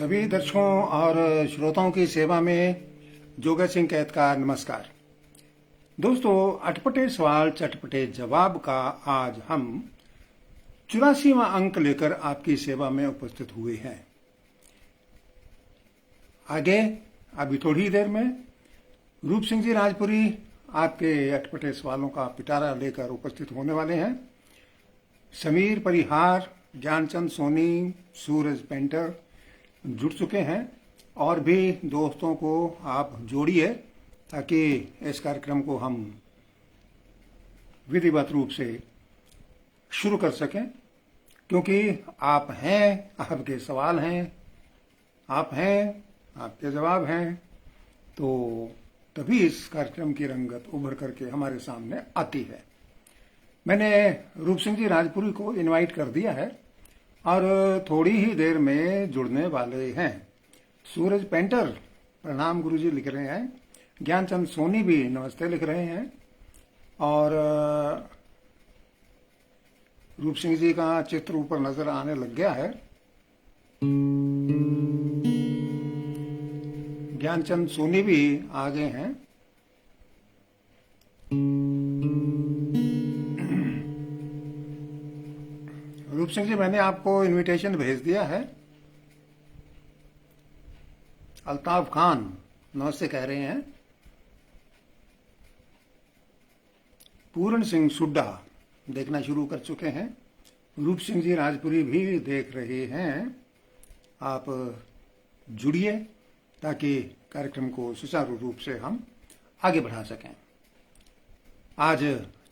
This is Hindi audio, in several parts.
सभी दर्शकों और श्रोताओं की सेवा में जोगा सिंह कैद का नमस्कार। दोस्तों, अटपटे सवाल चटपटे जवाब का आज हम 84वां अंक लेकर आपकी सेवा में उपस्थित हुए हैं। आगे अभी थोड़ी देर में रूप सिंह जी राजपुरी आपके अटपटे सवालों का पिटारा लेकर उपस्थित होने वाले हैं। समीर परिहार, ज्ञानचंद सोनी, सूरज पेंटर जुड़ चुके हैं और भी दोस्तों को आप जोड़िए ताकि इस कार्यक्रम को हम विधिवत रूप से शुरू कर सकें, क्योंकि आप हैं, आपके सवाल हैं, आप हैं, आपके जवाब हैं, तो तभी इस कार्यक्रम की रंगत उभर करके हमारे सामने आती है। मैंने रूप सिंह जी राजपुरी को इनवाइट कर दिया है और थोड़ी ही देर में जुड़ने वाले हैं। सूरज पेंटर प्रणाम गुरुजी लिख रहे हैं, ज्ञानचंद सोनी भी नमस्ते लिख रहे हैं और रूप सिंह जी का चित्र ऊपर नजर आने लग गया है। ज्ञानचंद सोनी भी आ गए हैं। रूप सिंह जी, मैंने आपको इनविटेशन भेज दिया है। अल्ताफ खान नमस्ते कह रहे हैं। पूर्ण सिंह सुड्डा देखना शुरू कर चुके हैं। रूप सिंह जी राजपुरी भी देख रहे हैं। आप जुड़िए ताकि कार्यक्रम को सुचारू रूप से हम आगे बढ़ा सकें। आज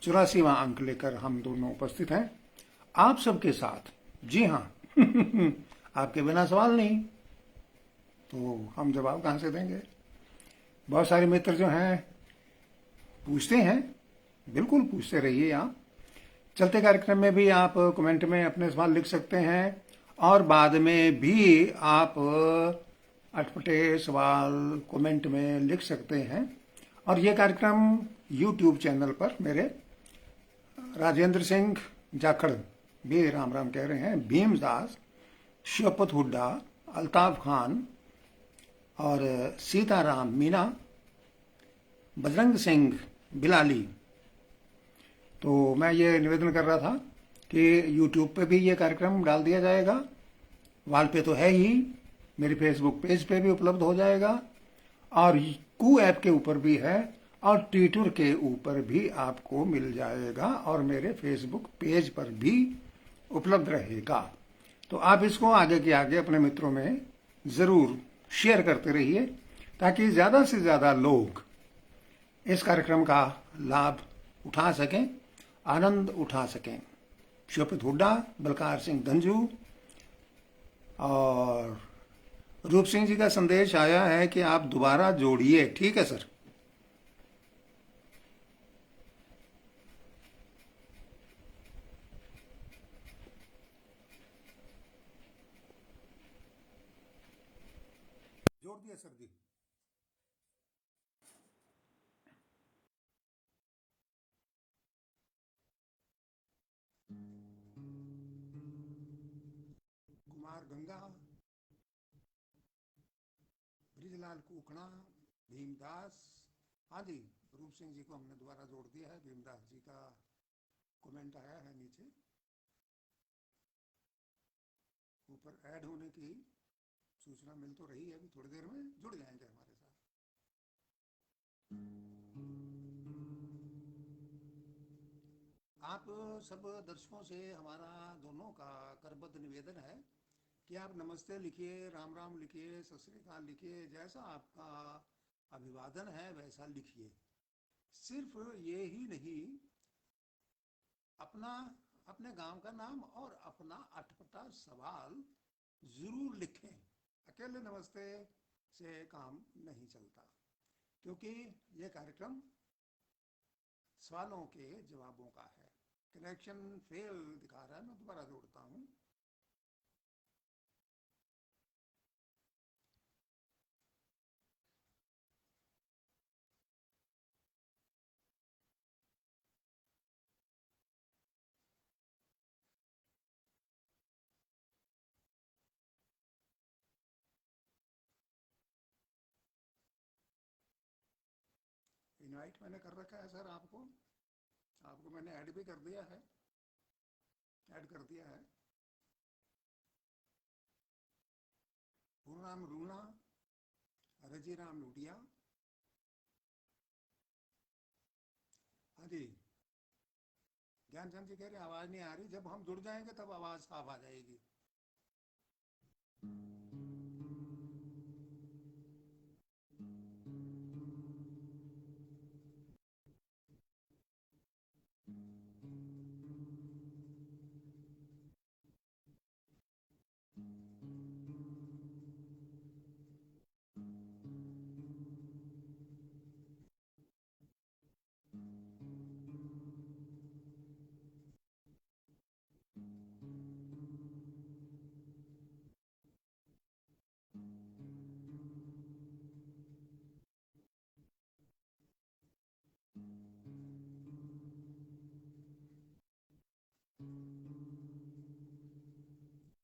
84वां अंक लेकर हम दोनों उपस्थित हैं आप सबके साथ। जी हाँ आपके बिना सवाल नहीं तो हम जवाब कहां से देंगे। बहुत सारे मित्र जो हैं पूछते हैं, बिल्कुल पूछते रहिए। आप चलते कार्यक्रम में भी आप कमेंट में अपने सवाल लिख सकते हैं और बाद में भी आप अटपटे सवाल कमेंट में लिख सकते हैं। और ये कार्यक्रम यूट्यूब चैनल पर मेरे राजेंद्र सिंह जाखड़ भी राम राम कह रहे हैं, भीमदास, शिवपत हुड्डा, अल्ताफ खान और सीताराम मीना, बजरंग सिंह बिलाली। तो मैं ये निवेदन कर रहा था कि यूट्यूब पे भी ये कार्यक्रम डाल दिया जाएगा। वाल पे तो है ही, मेरे फेसबुक पेज पे भी उपलब्ध हो जाएगा और कू ऐप के ऊपर भी है और ट्विटर के ऊपर भी आपको मिल जाएगा और मेरे फेसबुक पेज पर भी उपलब्ध रहेगा। तो आप इसको आगे के आगे अपने मित्रों में जरूर शेयर करते रहिए ताकि ज्यादा से ज्यादा लोग इस कार्यक्रम का लाभ उठा सकें, आनंद उठा सकें। शिवपत हुड्डा, बलकार सिंह धंजू और रूप सिंह जी का संदेश आया है कि आप दोबारा जोड़िए। ठीक है सर। जोड़ दिया सर जी। कुमार गंगा, ब्रिजलाल कुकड़ा, भीमदास। हाँ जी, रूप सिंह जी को हमने दोबारा जोड़ दिया है। भीमदास जी का कमेंट आया है नीचे, ऊपर ऐड होने की सूचना मिल तो रही है। अभी थोड़ी देर में जुड़ जाएंगे हमारे साथ। आप सब दर्शकों से हमारा दोनों का करबद्ध निवेदन है कि आप नमस्ते लिखिए, राम राम लिखिए, सत श्री अकाल लिखिए, जैसा आपका अभिवादन है वैसा लिखिए। सिर्फ ये ही नहीं, अपना, अपने गांव का नाम और अपना अटपटा सवाल जरूर लिखें। अकेले नमस्ते से काम नहीं चलता, क्योंकि ये कार्यक्रम सवालों के जवाबों का है। कनेक्शन फेल दिखा रहा है, मैं दोबारा जोड़ता हूं। इनवाइट मैंने कर रखा है सर आपको, आपको मैंने ऐड भी कर दिया है, ऐड कर दिया है। पूर्ण नाम रूना रजीराम लुटिया। हाँ जी, ज्ञानचंद जी कह रहे आवाज नहीं आ रही, जब हम जुड़ जाएंगे तब आवाज साफ आ जाएगी।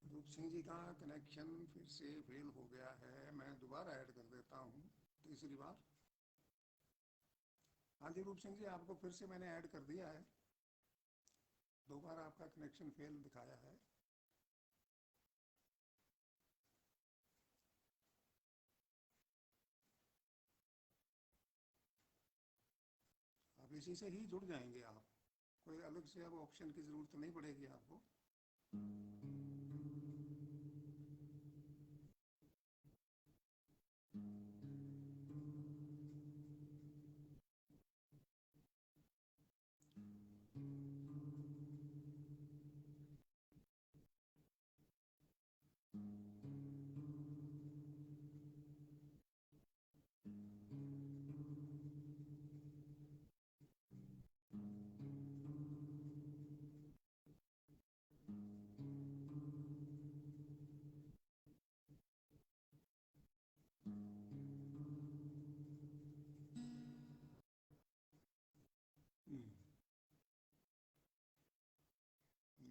रूप सिंह जी का कनेक्शन फिर से फेल हो गया है, मैं दोबारा ऐड कर देता हूँ तीसरी बार। हाँ जी रूप सिंह जी, आपको फिर से मैंने ऐड कर दिया है, दो बार आपका कनेक्शन फेल दिखाया है। अब इसी से ही जुड़ जाएंगे आप, कोई अलग से अब ऑप्शन की जरूरत नहीं पड़ेगी आपको।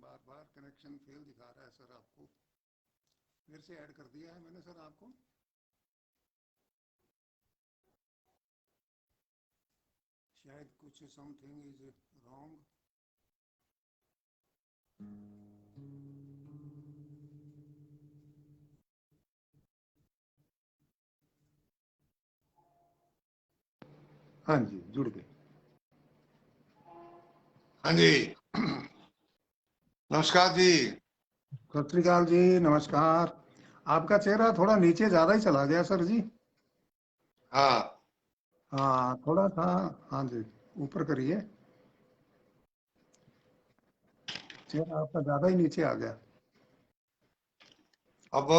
बार बार कनेक्शन फेल दिखा रहा है सर आपको, फिर से ऐड कर दिया है मैंने सर आपको। शायद कुछ समथिंग इज रॉन्ग। हाँ जी जुड़ गए। हाँ जी, नमस्कार जी। सत श्री अकाल जी, नमस्कार। आपका चेहरा थोड़ा नीचे ज्यादा ही चला गया सर जी। हाँ, हाँ थोड़ा था, हाँ जी ऊपर करिए, चेहरा आपका ज्यादा ही नीचे आ गया। अब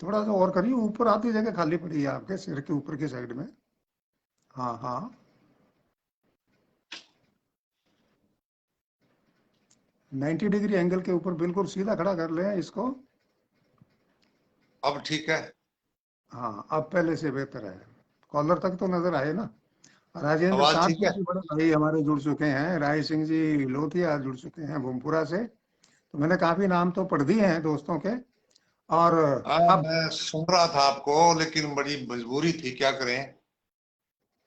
थोड़ा सा और करिए, ऊपर आधी जगह खाली पड़ी है आपके सिर के ऊपर की साइड में। हाँ हाँ, 90 डिग्री एंगल के ऊपर बिल्कुल सीधा खड़ा कर लें इसको। अब ठीक है। हाँ अब पहले से बेहतर है, कॉलर तक तो नजर आए ना। राजेंद्र आवाज साथ ठीक है। जी बड़े भाई हमारे जुड़ चुके हैं, राय सिंह जी लोथिया जुड़ चुके हैं भूमपुरा से। तो मैंने काफी नाम तो पढ़ दिए हैं दोस्तों के। और अब मैं सुन रहा था आपको, लेकिन बड़ी मजबूरी थी, क्या करें।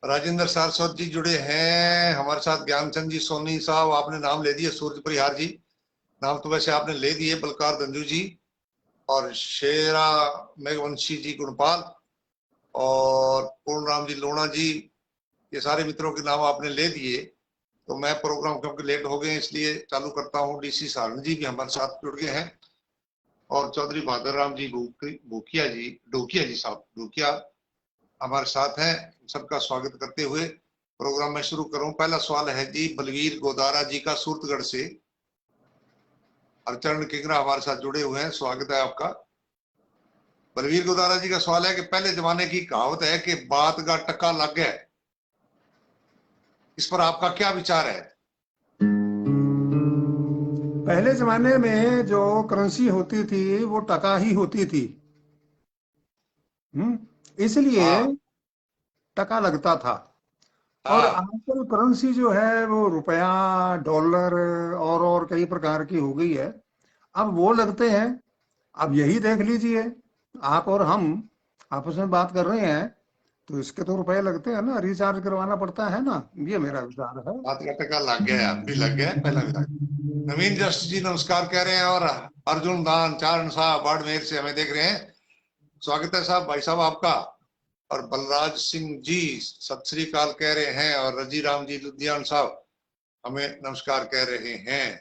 राजेंद्र सारस्वत जी जुड़े हैं हमारे साथ, ज्ञानचंद जी सोनी साहब, आपने नाम ले दिए, सूर्य परिहार जी नाम तो वैसे आपने ले दिए, बलकार गंजू जी और शेरा मेघवंशी जी गुणपाल और पूर्ण राम जी लोणा जी, ये सारे मित्रों के नाम आपने ले दिए। तो मैं प्रोग्राम क्योंकि लेट हो गए इसलिए चालू करता हूँ। डीसी सारण जी भी हमारे साथ जुड़ गए हैं और चौधरी बहादुर राम जी भूकिया जी, डोकिया जी साहब डोकिया हमारे साथ हैं। सबका स्वागत करते हुए प्रोग्राम में शुरू करूं। पहला सवाल है जी बलवीर गोदारा जी का सूरतगढ़ से। हरचरण किंगरा हमारे साथ जुड़े हुए हैं, स्वागत है आपका। बलवीर गोदारा जी का सवाल है कि पहले जमाने की कहावत है कि बात का टक्का लग गया, इस पर आपका क्या विचार है। पहले जमाने में जो करेंसी होती थी वो टका ही होती थी। इसलिए हाँ टका लगता था। और हाँ आजकल करेंसी जो है वो रुपया, डॉलर और कई प्रकार की हो गई है, अब वो लगते हैं। अब यही देख लीजिए, आप और हम आपस में बात कर रहे हैं, तो इसके तो रुपए लगते हैं ना, रिचार्ज करवाना पड़ता है ना, ये मेरा विचार है। बात का टका लग गया यार, भी लग गया, पहला भी लग गया। नवीन जस्ट जी नमस्कार कह रहे हैं, और अर्जुन दान चारण साहब बाड़मेर से हमें देख रहे हैं, स्वागत है साहब, भाई साहब आपका। और बलराज सिंह जी सत श्री अकाल कह रहे हैं, और रजी राम जी लुधियान साहब हमें नमस्कार कह रहे हैं।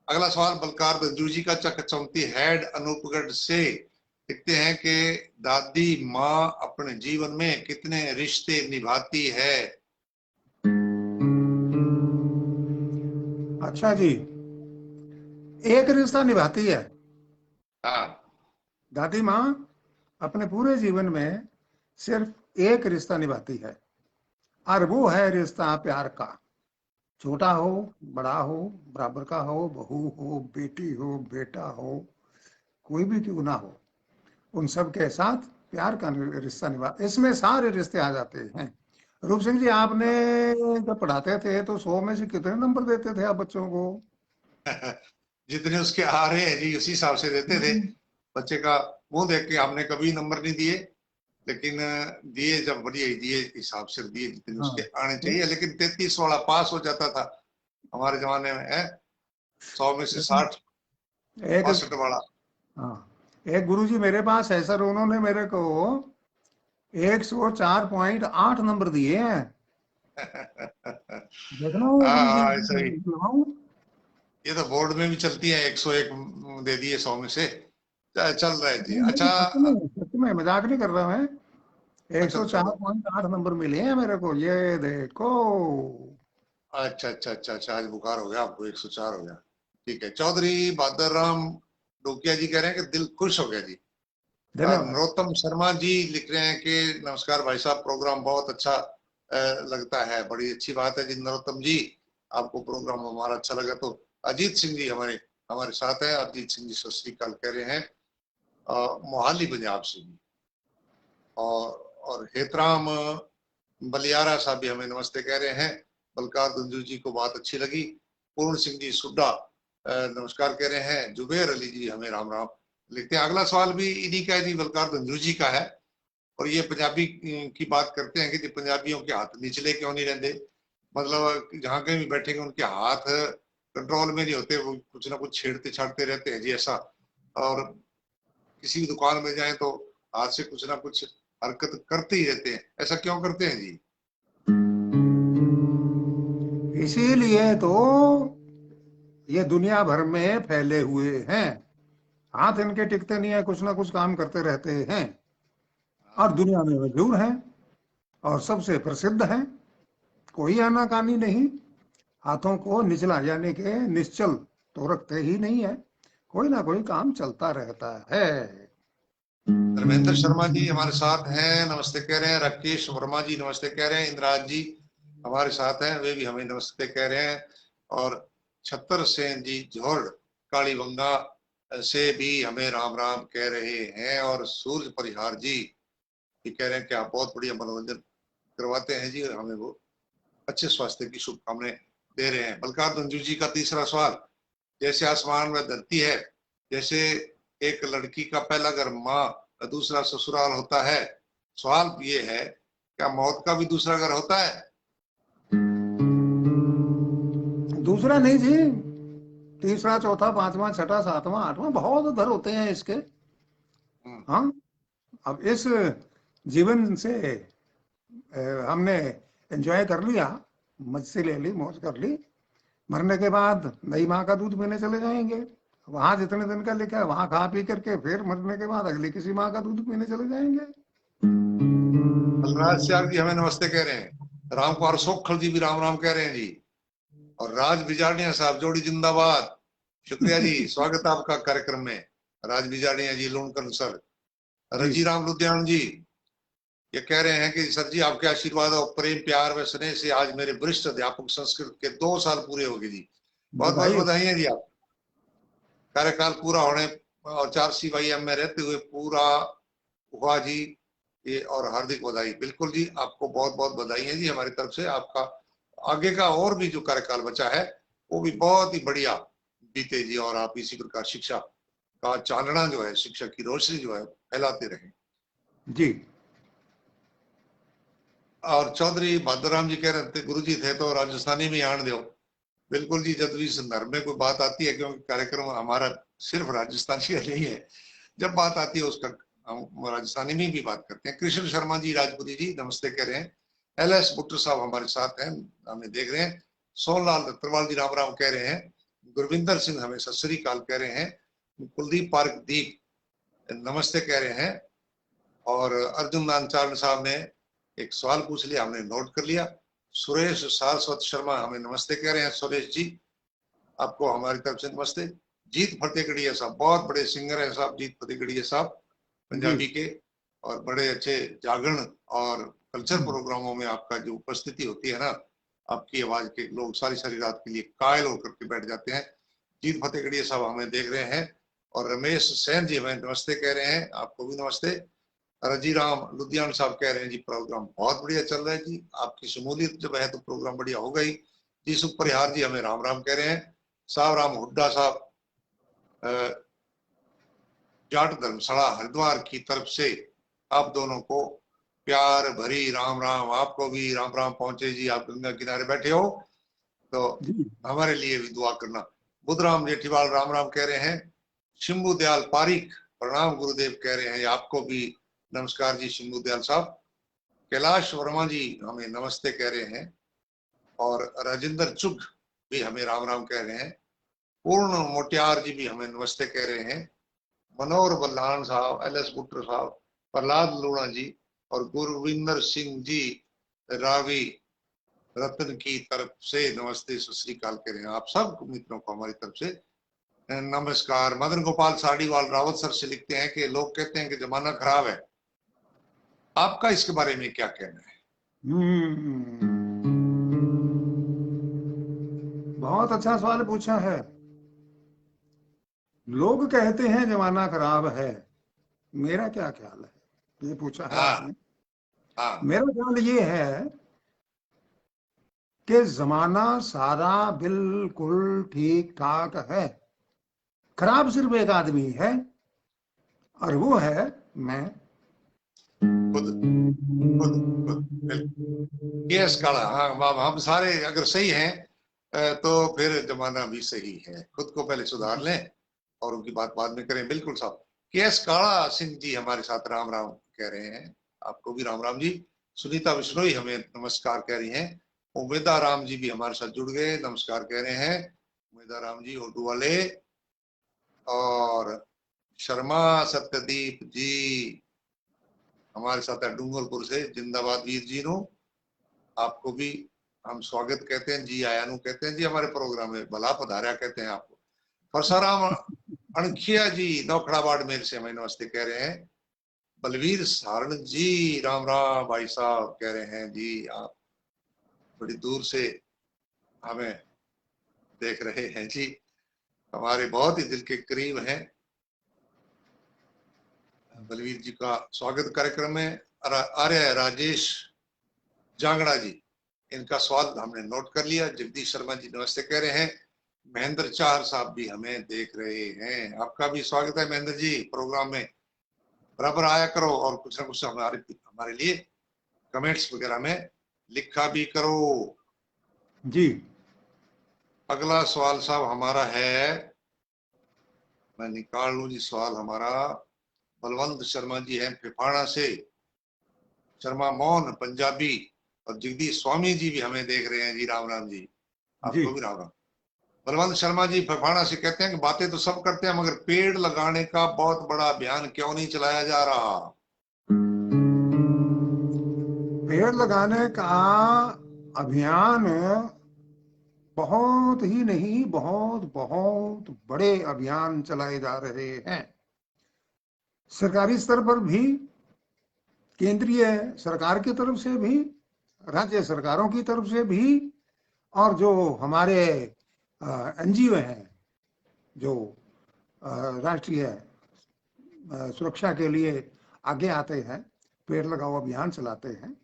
अगला सवाल बलकार दंजू जी का, चकचौंती हेड अनूपगढ़ से लिखते हैं कि दादी माँ अपने जीवन में कितने रिश्ते निभाती है। अच्छा जी, एक रिश्ता निभाती है हाँ, दादी माँ, अपने पूरे जीवन में सिर्फ एक रिश्ता निभाती है, और वो है रिश्ता प्यार का। छोटा हो, बड़ा हो, बराबर का हो, बहू हो, बेटी हो, बेटा हो, कोई भी क्यों ना हो, उन सब के साथ प्यार का रिश्ता निभा, इसमें सारे रिश्ते आ जाते हैं। रूप सिंह जी, आपने जब पढ़ाते थे तो 100 में से कितने नंबर देते थे आप बच्चों को? जितने उसके आ रहे हैं जी उसी हिसाब से देते थे। बच्चे का मुंह देख के हमने कभी नंबर नहीं दिए, लेकिन दिए जब बढ़िया ही दिए, हिसाब से दिए जितने उसके हाँ, आने चाहिए। लेकिन 33 वाला पास हो जाता था हमारे जमाने में, है 100 में से 60, एक 62 वाला। हाँ, एक गुरुजी मेरे पास है सर, उन्होंने मेरे को 104.8 नंबर दिए हैं। देखना वो हाँ ऐसा ही, दिलवाऊं? ये तो बोर्ड में भी चलती है, 101 दे दिए 100 में से, चल रहा है जी। अच्छा, नहीं, सच में मजाक नहीं कर रहा मैं। एक अच्छा सौ चार चलो, पॉइंट आठ नंबर मिले हैं मेरे को, ये देखो। अच्छा अच्छा अच्छा अच्छा, आज बुखार हो गया आपको, 104 हो गया। ठीक है, चौधरी बहादुर राम डोकिया जी कह रहे हैं कि दिल खुश हो गया जी। धन्यवाद। नरोत्तम शर्मा जी लिख रहे हैं कि नमस्कार भाई साहब, प्रोग्राम बहुत अच्छा लगता है। बड़ी अच्छी बात है जी नरोत्तम जी, आपको प्रोग्राम हमारा अच्छा लगा। तो अजीत सिंह जी हमारे हमारे साथ है, अजीत सिंह जी सत श्री अकाल कह रहे हैं, मोहाली पंजाब से जी। और हेतराम बलियारा साहब भी हमें नमस्ते कह रहे हैं। बलकार दंजू जी को बात अच्छी लगी। पूर्ण सिंह जी सुड्डा नमस्कार कह रहे हैं। जुबेर अली जी हमें राम राम लिखते हैं। अगला सवाल भी इन्हीं का है जी, बलकार दंजू जी का है, और ये पंजाबी की बात करते हैं कि पंजाबियों के हाथ निचले क्यों नहीं रहते। मतलब जहां कहीं भी बैठेंगे उनके हाथ कंट्रोल में नहीं होते, वो कुछ ना कुछ छेड़ते छाड़ते रहते हैं जी ऐसा। और किसी भी दुकान में जाए तो हाथ से कुछ ना कुछ हरकत करते ही रहते हैं, ऐसा क्यों करते हैं जी? इसीलिए तो ये दुनिया भर में फैले हुए हैं। हाथ इनके टिकते नहीं है, कुछ ना कुछ काम करते रहते हैं, और हाँ, दुनिया में मशहूर हैं, और सबसे प्रसिद्ध हैं। कोई आनाकानी नहीं, हाथों को निचला यानी कि निश्चल तो रखते ही नहीं है, कोई ना कोई काम चलता रहता है। धर्मेंद्र शर्मा जी हमारे साथ हैं, नमस्ते कह रहे हैं। राकेश वर्मा जी नमस्ते कह रहे हैं। इंद्राज जी हमारे साथ हैं, वे भी हमें नमस्ते कह रहे हैं। और छतर सेन जी जोहर कालीबंगा से भी हमें राम राम कह रहे हैं। और सूरज परिहार जी ये कह रहे हैं कि आप बहुत बढ़िया मनोरंजन करवाते हैं जी, और हमें वो अच्छे स्वास्थ्य की शुभकामनाएं दे रहे हैं। बलकार दंजू जी का तीसरा सवाल, जैसे आसमान में धरती है, जैसे एक लड़की का पहला घर माँ, दूसरा ससुराल होता है, सवाल ये है क्या मौत का भी दूसरा घर होता है? दूसरा नहीं जी, तीसरा, चौथा, पांचवा, छठा, सातवां, आठवां, बहुत घर होते हैं इसके। हम्म, हाँ, अब इस जीवन से हमने एंजॉय कर लिया, मस्ती ले ली, मौज कर ली। मरने के बाद नई माँ का दूध पीने चले जाएंगे, वहां जितने दिन का लिखा है वहां खा पी करके फिर मरने के बाद अगली किसी माँ का दूध पीने चले जाएंगे। बलराज श्याम जी हमें नमस्ते कह रहे हैं। राम कुमार सोखल जी भी राम राम कह रहे हैं जी। और राज बिजाड़िया साहब जोड़ी जिंदाबाद, शुक्रिया जी, स्वागत है आपका कार्यक्रम में। राज बिजाड़िया जी लूणकरण सर। जी, रजी राम लुधियान जी ये कह रहे हैं कि सर जी आपके आशीर्वाद और प्रेम प्यार व स्नेह से आज मेरे वरिष्ठ अध्यापक संस्कृत के 2 साल पूरे हो गए जी। बहुत बहुत बधाई। बधाई है जी। आप कार्यकाल पूरा होने और 4 CYM में रहते हुए पूरा हुआ जी, ये और हार्दिक बधाई। बिल्कुल जी, आपको बहुत बहुत बधाई है जी हमारी तरफ से। आपका आगे का और भी जो कार्यकाल बचा है वो भी बहुत ही बढ़िया बीते जी, और आप इसी प्रकार शिक्षा का चांदना जो है, शिक्षा की रोशनी जो है फैलाते रहें। जी, और चौधरी बहादुर जी कह रहे थे गुरु जी थे तो राजस्थानी में आन दो। बिल्कुल जी, जब भी संदर्भ में कोई बात आती है, क्योंकि कार्यक्रम हमारा सिर्फ राजस्थानी का नहीं है, जब बात आती है उसका हम राजस्थानी में भी बात करते हैं। कृष्ण शर्मा जी राजपुरी जी नमस्ते कह रहे हैं। LS बुट्टर साहब हमारे साथ हैं, हमें देख रहे हैं। सोनलाल दत्तरवाल जी राम राम कह रहे हैं। गुरविंदर सिंह हमें सत श्री अकाल कह रहे हैं। कुलदीप पार्क दीप नमस्ते कह रहे हैं। और अर्जुन नानचारण साहब ने एक सवाल पूछ लिया, हमने नोट कर लिया। सुरेश सारस्वत शर्मा हमें नमस्ते कह रहे हैं। सुरेश जी आपको हमारी तरफ से नमस्ते। जीत फतेहगढ़िया साहब बहुत बड़े सिंगर हैं साहब, जीत फतेहगढ़िया साहब पंजाबी के, और बड़े अच्छे जागरण और कल्चर प्रोग्रामों में आपका जो उपस्थिति होती है ना, आपकी आवाज के लोग सारी सारी रात के लिए कायल होकर के बैठ जाते हैं। जीत फतेहगढ़िया साहब हमें देख रहे हैं। और रमेश सैन जी हमें नमस्ते कह रहे हैं, आपको भी नमस्ते। रजीराम लुधियान साहब कह रहे हैं जी प्रोग्राम बहुत बढ़िया चल रहा है जी, आपकी शमूलियत जब है तो प्रोग्राम बढ़िया होगा ही जी। सुख परिहार जी हमें राम राम कह रहे हैं। साहब राम हुड्डा साहब जाट धर्मशाला हरिद्वार की तरफ से आप दोनों को प्यार भरी राम राम। आपको भी राम राम पहुंचे जी, आप गंगा किनारे बैठे हो तो हमारे लिए भी दुआ करना। बुधराम जेठीवाल राम राम कह रहे हैं। शिंबू दयाल पारिक प्रणाम गुरुदेव कह रहे हैं, आपको भी नमस्कार जी शिंबू दयाल साहब। कैलाश वर्मा जी हमें नमस्ते कह रहे हैं। और राजेंद्र चुग भी हमें राम राम कह रहे हैं। पूर्ण मोटियार जी भी हमें नमस्ते कह रहे हैं। मनोहर बल्लान साहब, LS बुट्टर साहब, प्रहलाद लूणा जी और गुरविंदर सिंह जी रावी रतन की तरफ से नमस्ते सत श्री अकाल कह रहे हैं। आप सब मित्रों को हमारी तरफ से नमस्कार। मदन गोपाल साड़ीवाल रावत सर से लिखते हैं कि लोग कहते हैं कि जमाना खराब है, आपका इसके बारे में क्या कहना है? बहुत अच्छा सवाल पूछा है। लोग कहते हैं जमाना खराब है, मेरा क्या ख्याल है, ये पूछा है हाँ आपने। हाँ मेरा ख्याल ये है कि जमाना सारा बिल्कुल ठीक ठाक है, खराब सिर्फ एक आदमी है और वो है मैं। खुद खुद खुद यस काला। हाँ हम सारे अगर सही हैं तो फिर जमाना भी सही है। खुद को पहले सुधार लें और उनकी बात बाद में करें। बिल्कुल साहब। KS काला सिंह जी हमारे साथ राम राम कह रहे हैं, आपको भी राम राम जी। सुनीता बिश्नोई हमें नमस्कार कह रही हैं। उमेदा राम जी भी हमारे साथ जुड़ गए, नमस्कार कह रहे हैं। उमेदा राम जी उर्दू वाले। और शर्मा सत्यदीप जी हमारे साथ है डूंगरपुर से, जिंदाबाद वीर जी नो। आपको भी हम स्वागत कहते हैं जी, आया नु कहते हैं जी, हमारे प्रोग्राम में भला पधारा कहते हैं आपको। परसाराम अणखिया जी नौखड़ा बाड़मेर से हमें नमस्ते कह रहे हैं। बलवीर सारण जी राम राम भाई साहब कह रहे हैं जी, आप बड़ी दूर से हमें देख रहे हैं जी, हमारे बहुत ही दिल के करीब हैं। बलवीर जी का स्वागत कार्यक्रम में। आर्य राजेश जांगड़ा जी, इनका सवाल हमने नोट कर लिया। जगदीश शर्मा जी नमस्ते कह रहे हैं। महेंद्र चाहर साहब भी हमें देख रहे हैं, आपका भी स्वागत है महेंद्र जी। प्रोग्राम में बराबर आया करो और कुछ ना कुछ हमारे लिए कमेंट्स वगैरह में लिखा भी करो जी। अगला सवाल साहब हमारा है, मैं निकाल लूं जी सवाल हमारा। बलवंत शर्मा जी हैं फिफाड़ा से। शर्मा मोहन पंजाबी और जगदीश स्वामी जी भी हमें देख रहे हैं जी, राम राम जी। जी। आपको भी राम राम। बलवंत शर्मा जी फफाड़ा से कहते हैं कि बातें तो सब करते हैं मगर पेड़ लगाने का बहुत बड़ा अभियान क्यों नहीं चलाया जा रहा? पेड़ लगाने का अभियान बहुत ही नहीं, बहुत बहुत बड़े अभियान चलाए जा रहे हैं। सरकारी स्तर पर भी, केंद्रीय सरकार की तरफ से भी, राज्य सरकारों की तरफ से भी, और जो हमारे NGO हैं जो राष्ट्रीय सुरक्षा के लिए आगे आते हैं, पेड़ लगाओ अभियान चलाते हैं,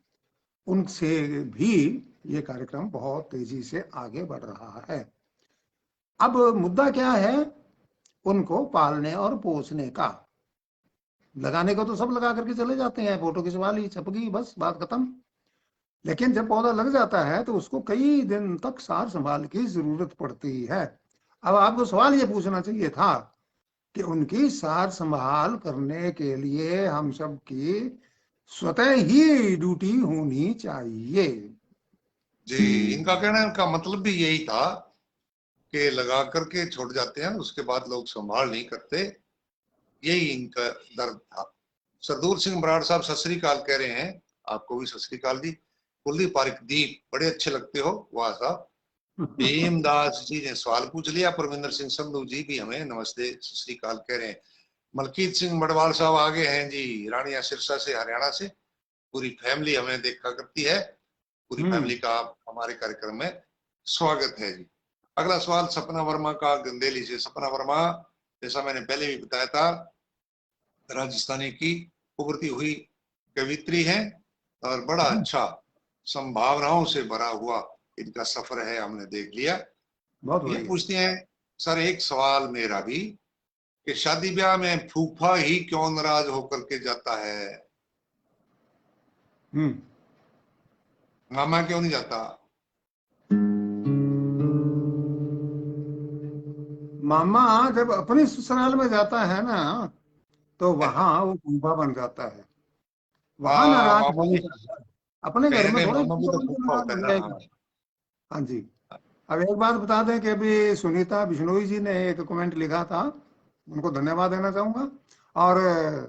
उनसे भी ये कार्यक्रम बहुत तेजी से आगे बढ़ रहा है। अब मुद्दा क्या है? उनको पालने और पोसने का। लगाने को तो सब लगा करके चले जाते हैं, फोटो खिंचवा ली, छप गई, बस बात खत्म। लेकिन जब पौधा लग जाता है तो उसको कई दिन तक सार संभाल की जरूरत पड़ती है। अब आपको सवाल ये पूछना चाहिए था कि उनकी सार संभाल करने के लिए हम सब की स्वतः ही ड्यूटी होनी चाहिए। जी, इनका कहना है, इनका मतलब भी यही था कि लगा करके छोड़ जाते हैं, उसके बाद लोग संभाल नहीं करते, यही इनका दर्द था। सरदूर सिंह बराड़ साहब सत श्री अकाल कह रहे हैं, आपको भी सत श्री अकाल जी। कुलदीप पारिक दीप, बड़े अच्छे लगते हो, वाह साहब। भीमदास जी ने सवाल पूछ लिया। परमिंदर सिंह संधू जी भी हमें नमस्ते सत श्री अकाल कह रहे हैं। मलकीत सिंह बड़वाल साहब आगे हैं जी, रानिया सिरसा से, हरियाणा से। पूरी फैमिली हमें देखा करती है, पूरी हम्म। फैमिली का हमारे कार्यक्रम में स्वागत है जी। अगला सवाल सपना वर्मा का गंदेली से। सपना वर्मा, जैसा मैंने पहले भी बताया था, राजस्थानी की उभरती हुई कवित्री है और बड़ा अच्छा संभावनाओं से भरा हुआ इनका सफर है, हमने देख लिया। बहुत ये बढ़िया। पूछते हैं सर, एक सवाल मेरा भी, कि शादी ब्याह में फूफा ही क्यों नाराज होकर के जाता है, हम्म। मामा क्यों नहीं जाता? मामा जब अपने ससुराल में जाता है ना तो वहां वो फूफा बन जाता है, वहां नाराज मामा होने भी का है। अपने कहीं घर ना में कहीं, थोड़े मामा भी फूफा तो बन के फूफा नाराज होता है हो ना। जाएगा। हाँ जी। अब एक बात बता दें कि अभी सुनीता बिश्नोई जी ने एक कमेंट लिखा था, उनको धन्यवाद देना चाहूंगा। और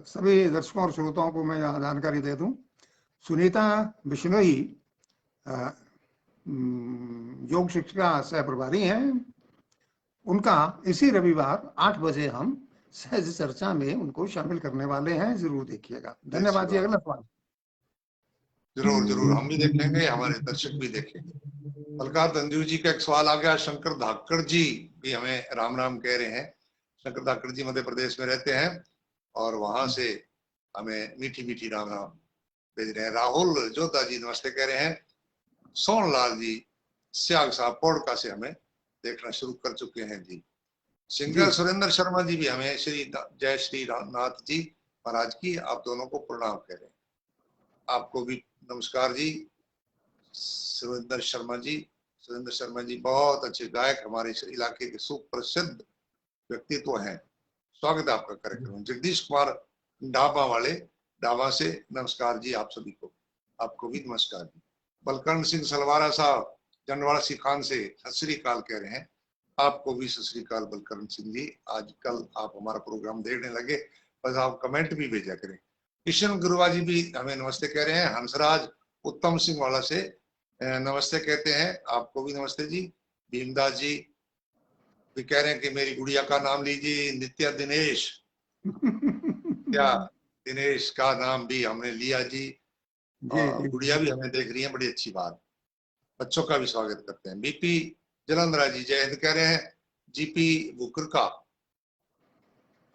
सभी दर्शकों और श्रोताओं को मैं यहाँ जानकारी दे दूं, सुनीता बिश्नोई योग शिक्षिका सह प्रभारी हैं। उनका इसी रविवार 8 बजे हम सहज चर्चा में उनको शामिल करने वाले हैं, जरूर देखिएगा। जय श्री धन्यवाद जी। राम। अगला सवाल। जरूर जरूर, हम भी देखेंगे, हमारे दर्शक भी देखेंगे। बलकार तंजू जी का एक सवाल आ गया। शंकर धाकड़ जी भी हमें राम राम कह रहे हैं। शंकर धाकड़ जी मध्य प्रदेश में रहते हैं और वहां से हमें मीठी मीठी राम राम भेज रहे हैं। राहुल जोधा जी नमस्ते कह रहे हैं। सोनलाल जी सियाग साहब पोड़का से हमें देखना शुरू कर चुके हैं जी। जी। सिंगर सुरेंद्र शर्मा जी भी हमें जय श्री रामनाथ जी महाराज की, आप दोनों को प्रणाम कह रहे हैं। आपको भी नमस्कार जी सुरेंद्र शर्मा जी। सुरेंद्र शर्मा जी बहुत अच्छे गायक, हमारे इस इलाके के सुप्रसिद्ध व्यक्तित्व हैं। स्वागत है आपका कार्यक्रम में। जगदीश कुमार ढाबा वाले ढाबा से नमस्कार जी आप सभी को, आपको भी नमस्कार जी। बलकर्ण सिंह सलवारा साहब जंडवाड़ा सिखान से सत श्री अकाल कह रहे हैं, आपको भी सत श्री अकाल बलकर्ण सिंह जी। आजकल आप हमारा प्रोग्राम देखने लगे, बस आप कमेंट भी भेजा करें। किशन गुरुवा जी भी हमें नमस्ते कह रहे हैं। हंसराज उत्तम सिंह वाला से नमस्ते कहते हैं, आपको भी नमस्ते जी। भीमदास जी भी कह रहे हैं कि मेरी गुड़िया का नाम लीजिए नित्या दिनेश। क्या दिनेश का नाम भी हमने लिया जी। जी जी। गुड़िया भी हमें देख रही है, बड़ी अच्छी बात। बच्चों का भी स्वागत करते हैं। बीपी जलंधरा जी जय हिंद कह रहे हैं। जीपी बुकर का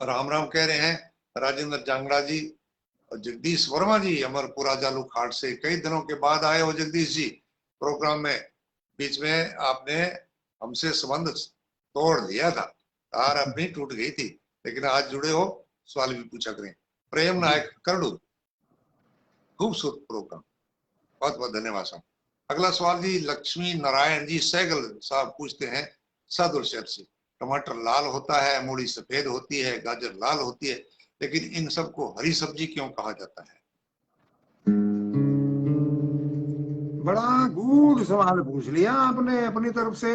राम राम कह रहे हैं। राजेंद्र जांगड़ा जी और जगदीश वर्मा जी अमरपुरा जालू खाट से, कई दिनों के बाद आए हो जगदीश जी प्रोग्राम में। बीच में आपने हमसे संबंध तोड़ दिया था, तार अपनी टूट गई थी, लेकिन आज जुड़े हो, सवाल भी पूछा करें। प्रेम जी। नायक करड़ू, खूबसूरत प्रोग्राम, बहुत बहुत धन्यवाद साहब। अगला सवाल जी लक्ष्मी नारायण जी सहगल साहब पूछते हैं सादुल शहर से। टमाटर लाल होता है, मूली सफेद होती है, गाजर लाल होती है, लेकिन इन सबको हरी सब्जी क्यों कहा जाता है? बड़ा गूढ़ सवाल पूछ लिया आपने अपनी तरफ से,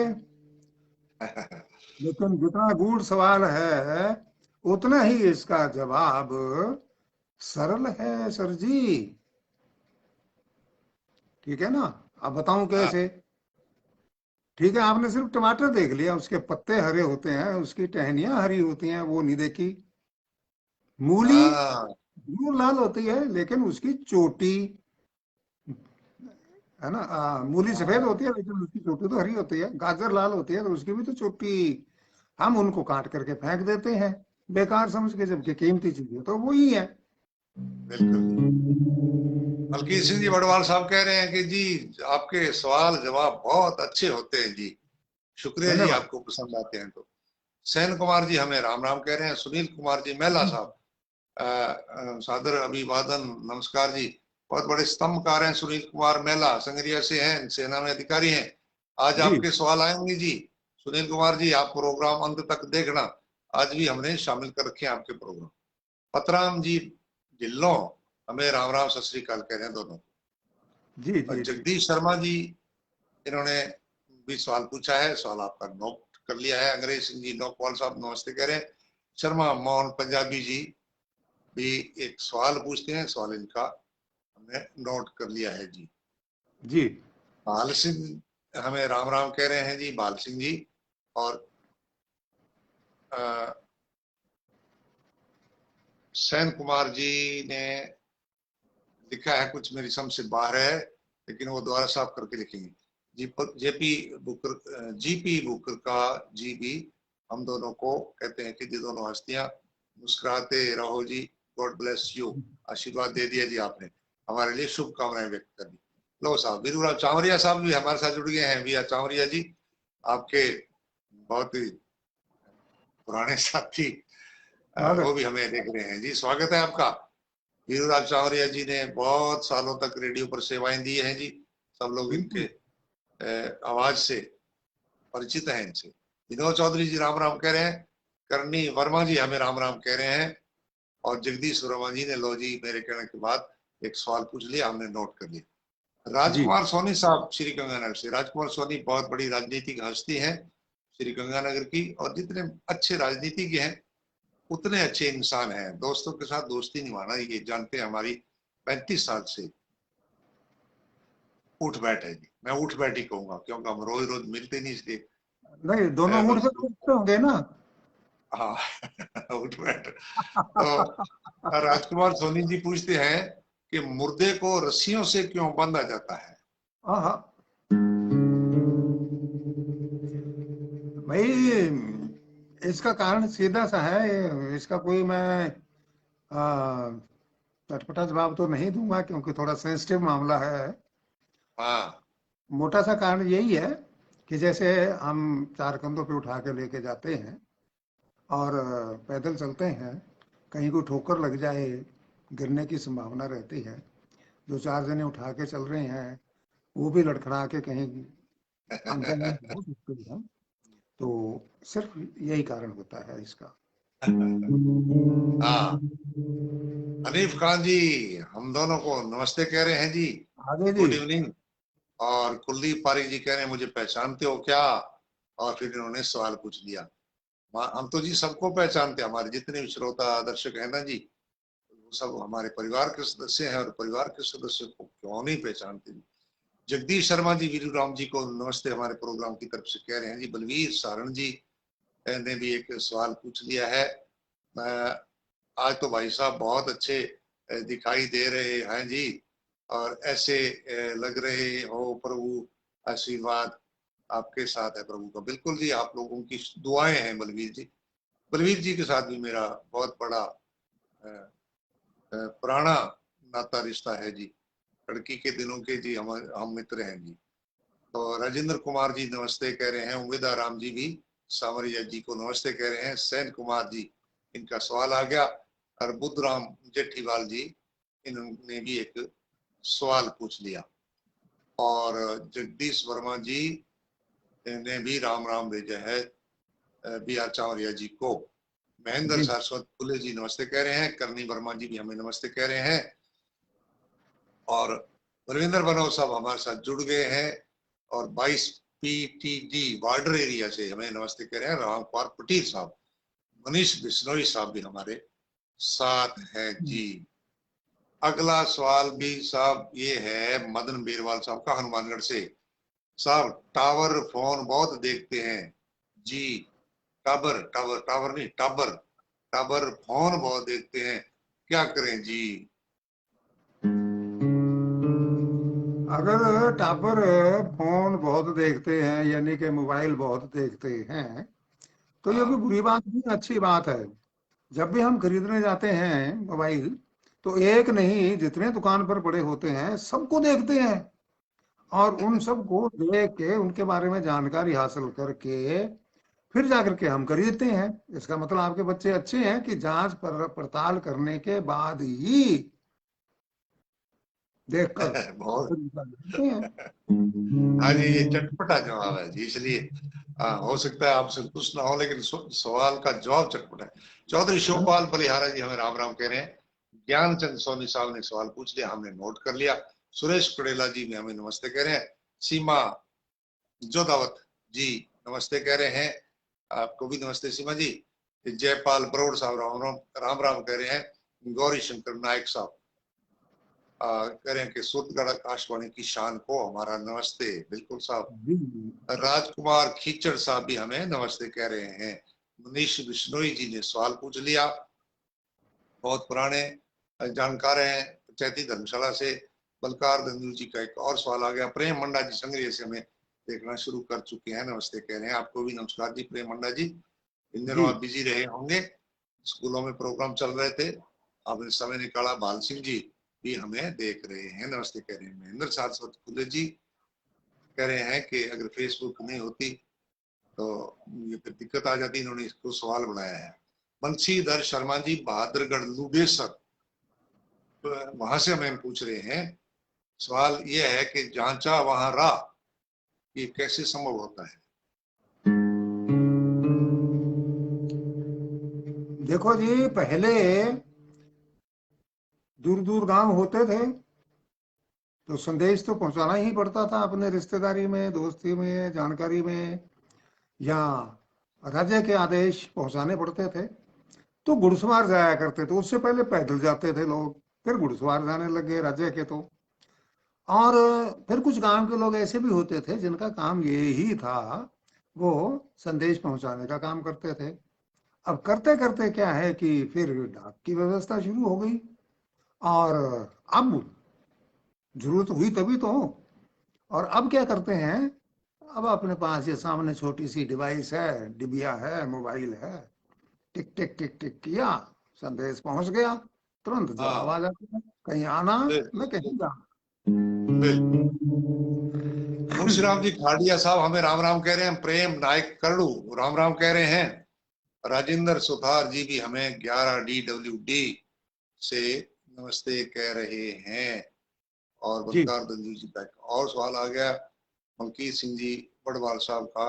लेकिन जितना गूढ़ सवाल है उतना ही इसका जवाब सरल है सर जी। ठीक है ना? अब बताऊं कैसे? ठीक है, आपने सिर्फ टमाटर देख लिया, उसके पत्ते हरे होते हैं, उसकी टहनियां हरी होती हैं, वो नहीं देखी। मूली हाँ जरूर लाल होती है लेकिन उसकी चोटी, है ना, मूली सफेद होती है लेकिन उसकी चोटी तो हरी होती है। गाजर लाल होती है तो उसकी भी तो चोटी, हम उनको काट करके फेंक देते हैं बेकार समझ के, जबकि कीमती चीज है तो वही है। बिल्कुल जी। मलकीत सिंह जी बड़वाल साहब कह रहे हैं कि जी आपके सवाल जवाब बहुत अच्छे होते हैं जी, शुक्रिया जी, धन्यवाद। आपको पसंद आते हैं तो। सैन कुमार जी हमें राम राम कह रहे हैं। सुनील कुमार जी मेहला साहब सादर अभिवादन नमस्कार जी। बहुत बड़े स्तंभकार हैं। सुनील कुमार मेला संगरिया से हैं, सेना में अधिकारी हैं। आज जी आपके सवाल आएंगे जी। सुनील कुमार जी, आप प्रोग्राम अंत तक देखना, आज भी हमने शामिल कर रखे हैं आपके प्रोग्राम। पतराम जी ढिल्लो हमें राम राम सत श्री अकाल कह रहे हैं दोनों। जी और जी जी जगदीश शर्मा जी, इन्होंने भी सवाल पूछा है, सवाल आपका नोट कर लिया है। अंग्रेज सिंह जी नौकवाल साहब नमस्ते कह रहे हैं। शर्मा मोहन पंजाबी जी भी एक सवाल पूछते हैं, सवाल इनका हमने नोट कर लिया है जी। जी बाल सिंह हमें राम राम कह रहे हैं जी, बाल सिंह जी। और सैन कुमार जी ने लिखा है, कुछ मेरी समझ से बाहर है, लेकिन वो दोबारा साफ करके लिखेंगे। जीपी बुकर का जी भी हम दोनों को कहते हैं कि जी दोनों हस्तियां मुस्कुराते रहो जी, गॉड ब्लेस यू। आशीर्वाद दे दिया जी आपने, हमारे लिए शुभकामनाएं व्यक्त कर दी। लो साहब, वीरूराव चावरिया साहब भी हमारे साथ जुड़ गए हैं। भैया चावरिया जी, आपके बहुत ही पुराने साथी, वो स्वागत। भी हमें देख रहे हैं जी। स्वागत है आपका। वीरूराव चावरिया जी ने बहुत सालों तक रेडियो पर सेवाएं दी हैं जी। सब लोग इनके बिल्कुल। आवाज से परिचित हैं इनसे। विनोद चौधरी जी राम राम कह रहे हैं। करनी वर्मा जी हमें राम राम कह रहे हैं। और जगदीश वर्मा जी ने लो जी मेरे कहने के बाद एक सवाल पूछ लिया, हमने नोट कर लिया। जी राजकुमार सोनी साहब श्री गंगानगर से। राजकुमार सोनी बहुत बड़ी राजनीतिक हस्ती है श्री गंगानगर की, और जितने अच्छे राजनीतिज्ञ हैं उतने अच्छे इंसान हैं। दोस्तों के साथ दोस्ती निभाना ये जानते हैं, हमारी 35 साल से उठ बैठ है जी। मैं उठ बैठ ही कहूंगा क्योंकि हम रोज रोज मिलते नहीं, इसलिए नहीं, दोनों ऊँट बस। पे बैठते होंगे ना। हाँ उठ बैठ। तो राजकुमार सोनी जी पूछते हैं कि मुर्दे को रस्सियों से क्यों बांधा जाता है। हाँ हाँ भाई, इसका कारण सीधा सा है। इसका कोई मैं आ, चटपटा जवाब तो नहीं दूंगा क्योंकि थोड़ा सेंसिटिव मामला है। हाँ मोटा सा कारण यही है कि जैसे हम चार कंधों पे उठा के लेके जाते हैं और पैदल चलते हैं, कहीं को ठोकर लग जाए, गिरने की संभावना रहती है। जो चार जने उठा के चल रहे हैं वो भी लड़खड़ा के कहीं अनकहीं हो सकती है। तो सिर्फ यही कारण होता है इसका। हाँ। हनीफ खान जी हम दोनों को नमस्ते कह रहे हैं जी, आगे जी। Good evening. और कुलदीप पारिक जी कह रहे हैं मुझे पहचानते हो क्या, और फिर इन्होंने सवाल पूछ लिया। हम तो जी सबको पहचानते हैं, हमारे जितने भी श्रोता दर्शक हैं ना जी, वो सब हमारे परिवार के सदस्य हैं, और परिवार के सदस्य को क्यों नहीं पहचानते जी। जगदीश शर्मा जी वीरू राम जी को नमस्ते हमारे प्रोग्राम की तरफ से कह रहे हैं जी। बलवीर सारण जी ने भी एक सवाल पूछ लिया है। आज तो भाई साहब बहुत अच्छे दिखाई दे रहे हैं जी, और ऐसे लग रहे हो प्रभु, आशीर्वाद आपके साथ है प्रभु का। बिल्कुल जी, आप लोगों की दुआएं हैं बलवीर जी। बलवीर जी के साथ भी मेरा बहुत बड़ा पुराना नाता रिश्ता है जी, लड़की के दिनों के जी हम मित्र हैं जी। तो राजेंद्र कुमार जी नमस्ते कह रहे हैं। उम्मीदा राम जी भी सावरिया जी को नमस्ते कह रहे हैं। सैन कुमार जी, इनका सवाल आ गया। और बुद्धराम जेठीवाल जी, इन्होंने भी एक सवाल पूछ लिया। और जगदीश वर्मा जी ने भी राम राम भेजा है बी आर चावरिया जी को। महेंद्र जी सारस्वत फुले जी नमस्ते कह रहे हैं। करनी वर्मा जी भी हमें नमस्ते कह रहे हैं। और रविंद्र बनोद साहब हमारे साथ जुड़ गए हैं, और 22 PTD बॉर्डर एरिया से हमें नमस्ते कह रहे हैं। राम कुमार पटेल साहब, मनीष बिश्नोई साहब भी हमारे साथ हैं जी। अगला सवाल भी साहब ये है मदन बीरवाल साहब का, हनुमानगढ़ से। साहब टावर फोन बहुत देखते हैं जी। टावर टावर टावर नहीं, टावर टावर फोन बहुत देखते हैं, क्या करें जी। अगर टापर फोन बहुत देखते हैं यानी कि मोबाइल बहुत देखते हैं, तो ये कोई हाँ बुरी बात नहीं, अच्छी बात है। जब भी हम खरीदने जाते हैं मोबाइल, तो एक नहीं जितने दुकान पर पड़े होते हैं सबको देखते हैं, और उन सबको देख के उनके बारे में जानकारी हासिल करके फिर जाकर के हम खरीदते हैं। इसका मतलब आपके बच्चे अच्छे हैं कि जांच पर पड़ताल करने के बाद ही देखकर बहुत। जानते हैं। हाँ जी, ये चटपटा जवाब है जी, इसलिए हो सकता है आपसे कुछ ना हो, लेकिन सवाल का जवाब चटपटा है। चौधरी शिवपाल बलिहारा जी हमें राम राम कह रहे हैं। ज्ञानचंद सोनी साहब ने सवाल पूछ लिया, हमने नोट कर लिया। सुरेश कुड़ेला जी ने हमें नमस्ते कह रहे हैं। सीमा जोधावत जी नमस्ते कह रहे हैं। आपको भी नमस्ते सीमा जी। जयपाल बरोड़ साहब राम राम राम राम कह रहे हैं। गौरी शंकर नायक साहब कह रहे हैं कि सूरतगढ़ आकाशवाणी की शान को हमारा नमस्ते। बिल्कुल साहब। जी। राजकुमार खीचड़ साहब भी हमें नमस्ते कह रहे हैं। मनीष बिश्नोई जी ने सवाल पूछ लिया, बहुत पुराने जानकार हैं, पंचायती धर्मशाला से। बलकार दंदू जी का एक और सवाल आ गया। प्रेम मंडा जी संग्रिय से हमें देखना शुरू कर चुके हैं, नमस्ते कह रहे हैं। आपको भी नमस्कार जी प्रेम मंडा जी। इन दिनों जी। आप बिजी रहे होंगे, स्कूलों में प्रोग्राम चल रहे थे, आपने समय निकाला। बाल सिंह जी भी हमें देख रहे हैं, नमस्ते कह रहे हैं। महेंद्र सारस्वत खुले जी कह रहे हैं कि अगर फेसबुक नहीं होती तो ये फिर दिक्कत आ जाती, इन्होंने इसको सवाल बनाया है। बंशीधर शर्मा जी बहादुरगढ़ लुडेसर वहां से हमें पूछ रहे हैं। सवाल ये है कि जहां चाह वहां राह, ये कैसे संभव होता है? देखो जी, पहले दूर दूर गांव होते थे तो संदेश तो पहुंचाना ही पड़ता था अपने रिश्तेदारी में, दोस्ती में, जानकारी में, या राज्य के आदेश पहुंचाने पड़ते थे। तो घुड़सवार जाया करते थे, उससे पहले पैदल जाते थे लोग, फिर घुड़सवार जाने लगे राज्य के तो। और फिर कुछ गांव के लोग ऐसे भी होते थे जिनका काम ये ही था, वो संदेश पहुंचाने का काम करते थे। अब करते करते क्या है कि फिर डाक की व्यवस्था शुरू हो गई। और अब जरूरत हुई तभी तो। और अब क्या करते हैं, अब अपने पास ये सामने छोटी सी डिवाइस है, डिबिया है, मोबाइल है, टिक टिक टिक टिक किया, संदेश पहुंच गया, तुरंत जवाब आ हाँ, जाता है, कहीं आना बिल्कुल न कहीं जाना। बिल्कुल। मुंशीराम जी खाड़िया साहब हमें राम राम कह रहे हैं। प्रेम नायक करड़ू राम राम कह रहे हैं। राजेंद्र सुथार जी भी हमें 11DWD से नमस्ते कह रहे हैं। और जी। बलकार दंजू जी का एक और सवाल आ गया। मलकीत सिंह जी बड़वाल साहब का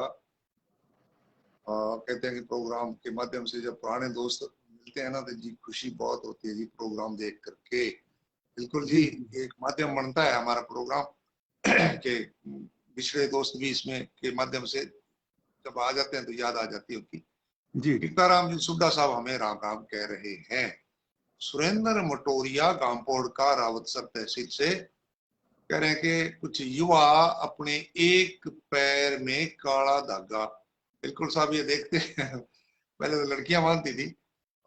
कहते हैं कि प्रोग्राम के माध्यम से जब पुराने दोस्त मिलते हैं ना तो जी खुशी बहुत होती है जी, प्रोग्राम देख करके। बिल्कुल जी, जी। एक माध्यम बनता है हमारा प्रोग्राम के पिछले दोस्त भी इसमें के माध्यम से जब आ जाते हैं तो याद आ जाती है उनकी। जी। टीकाराम जी सुड्डा साहब हमें राम राम कह रहे हैं। सुरेंद्र मटोरिया गांवपोड़ का रावतसर तहसील से कह रहे हैं कि कुछ युवा अपने एक पैर में काला धागा। बिल्कुल साहब, ये देखते हैं पहले तो लड़कियां बांधती थी,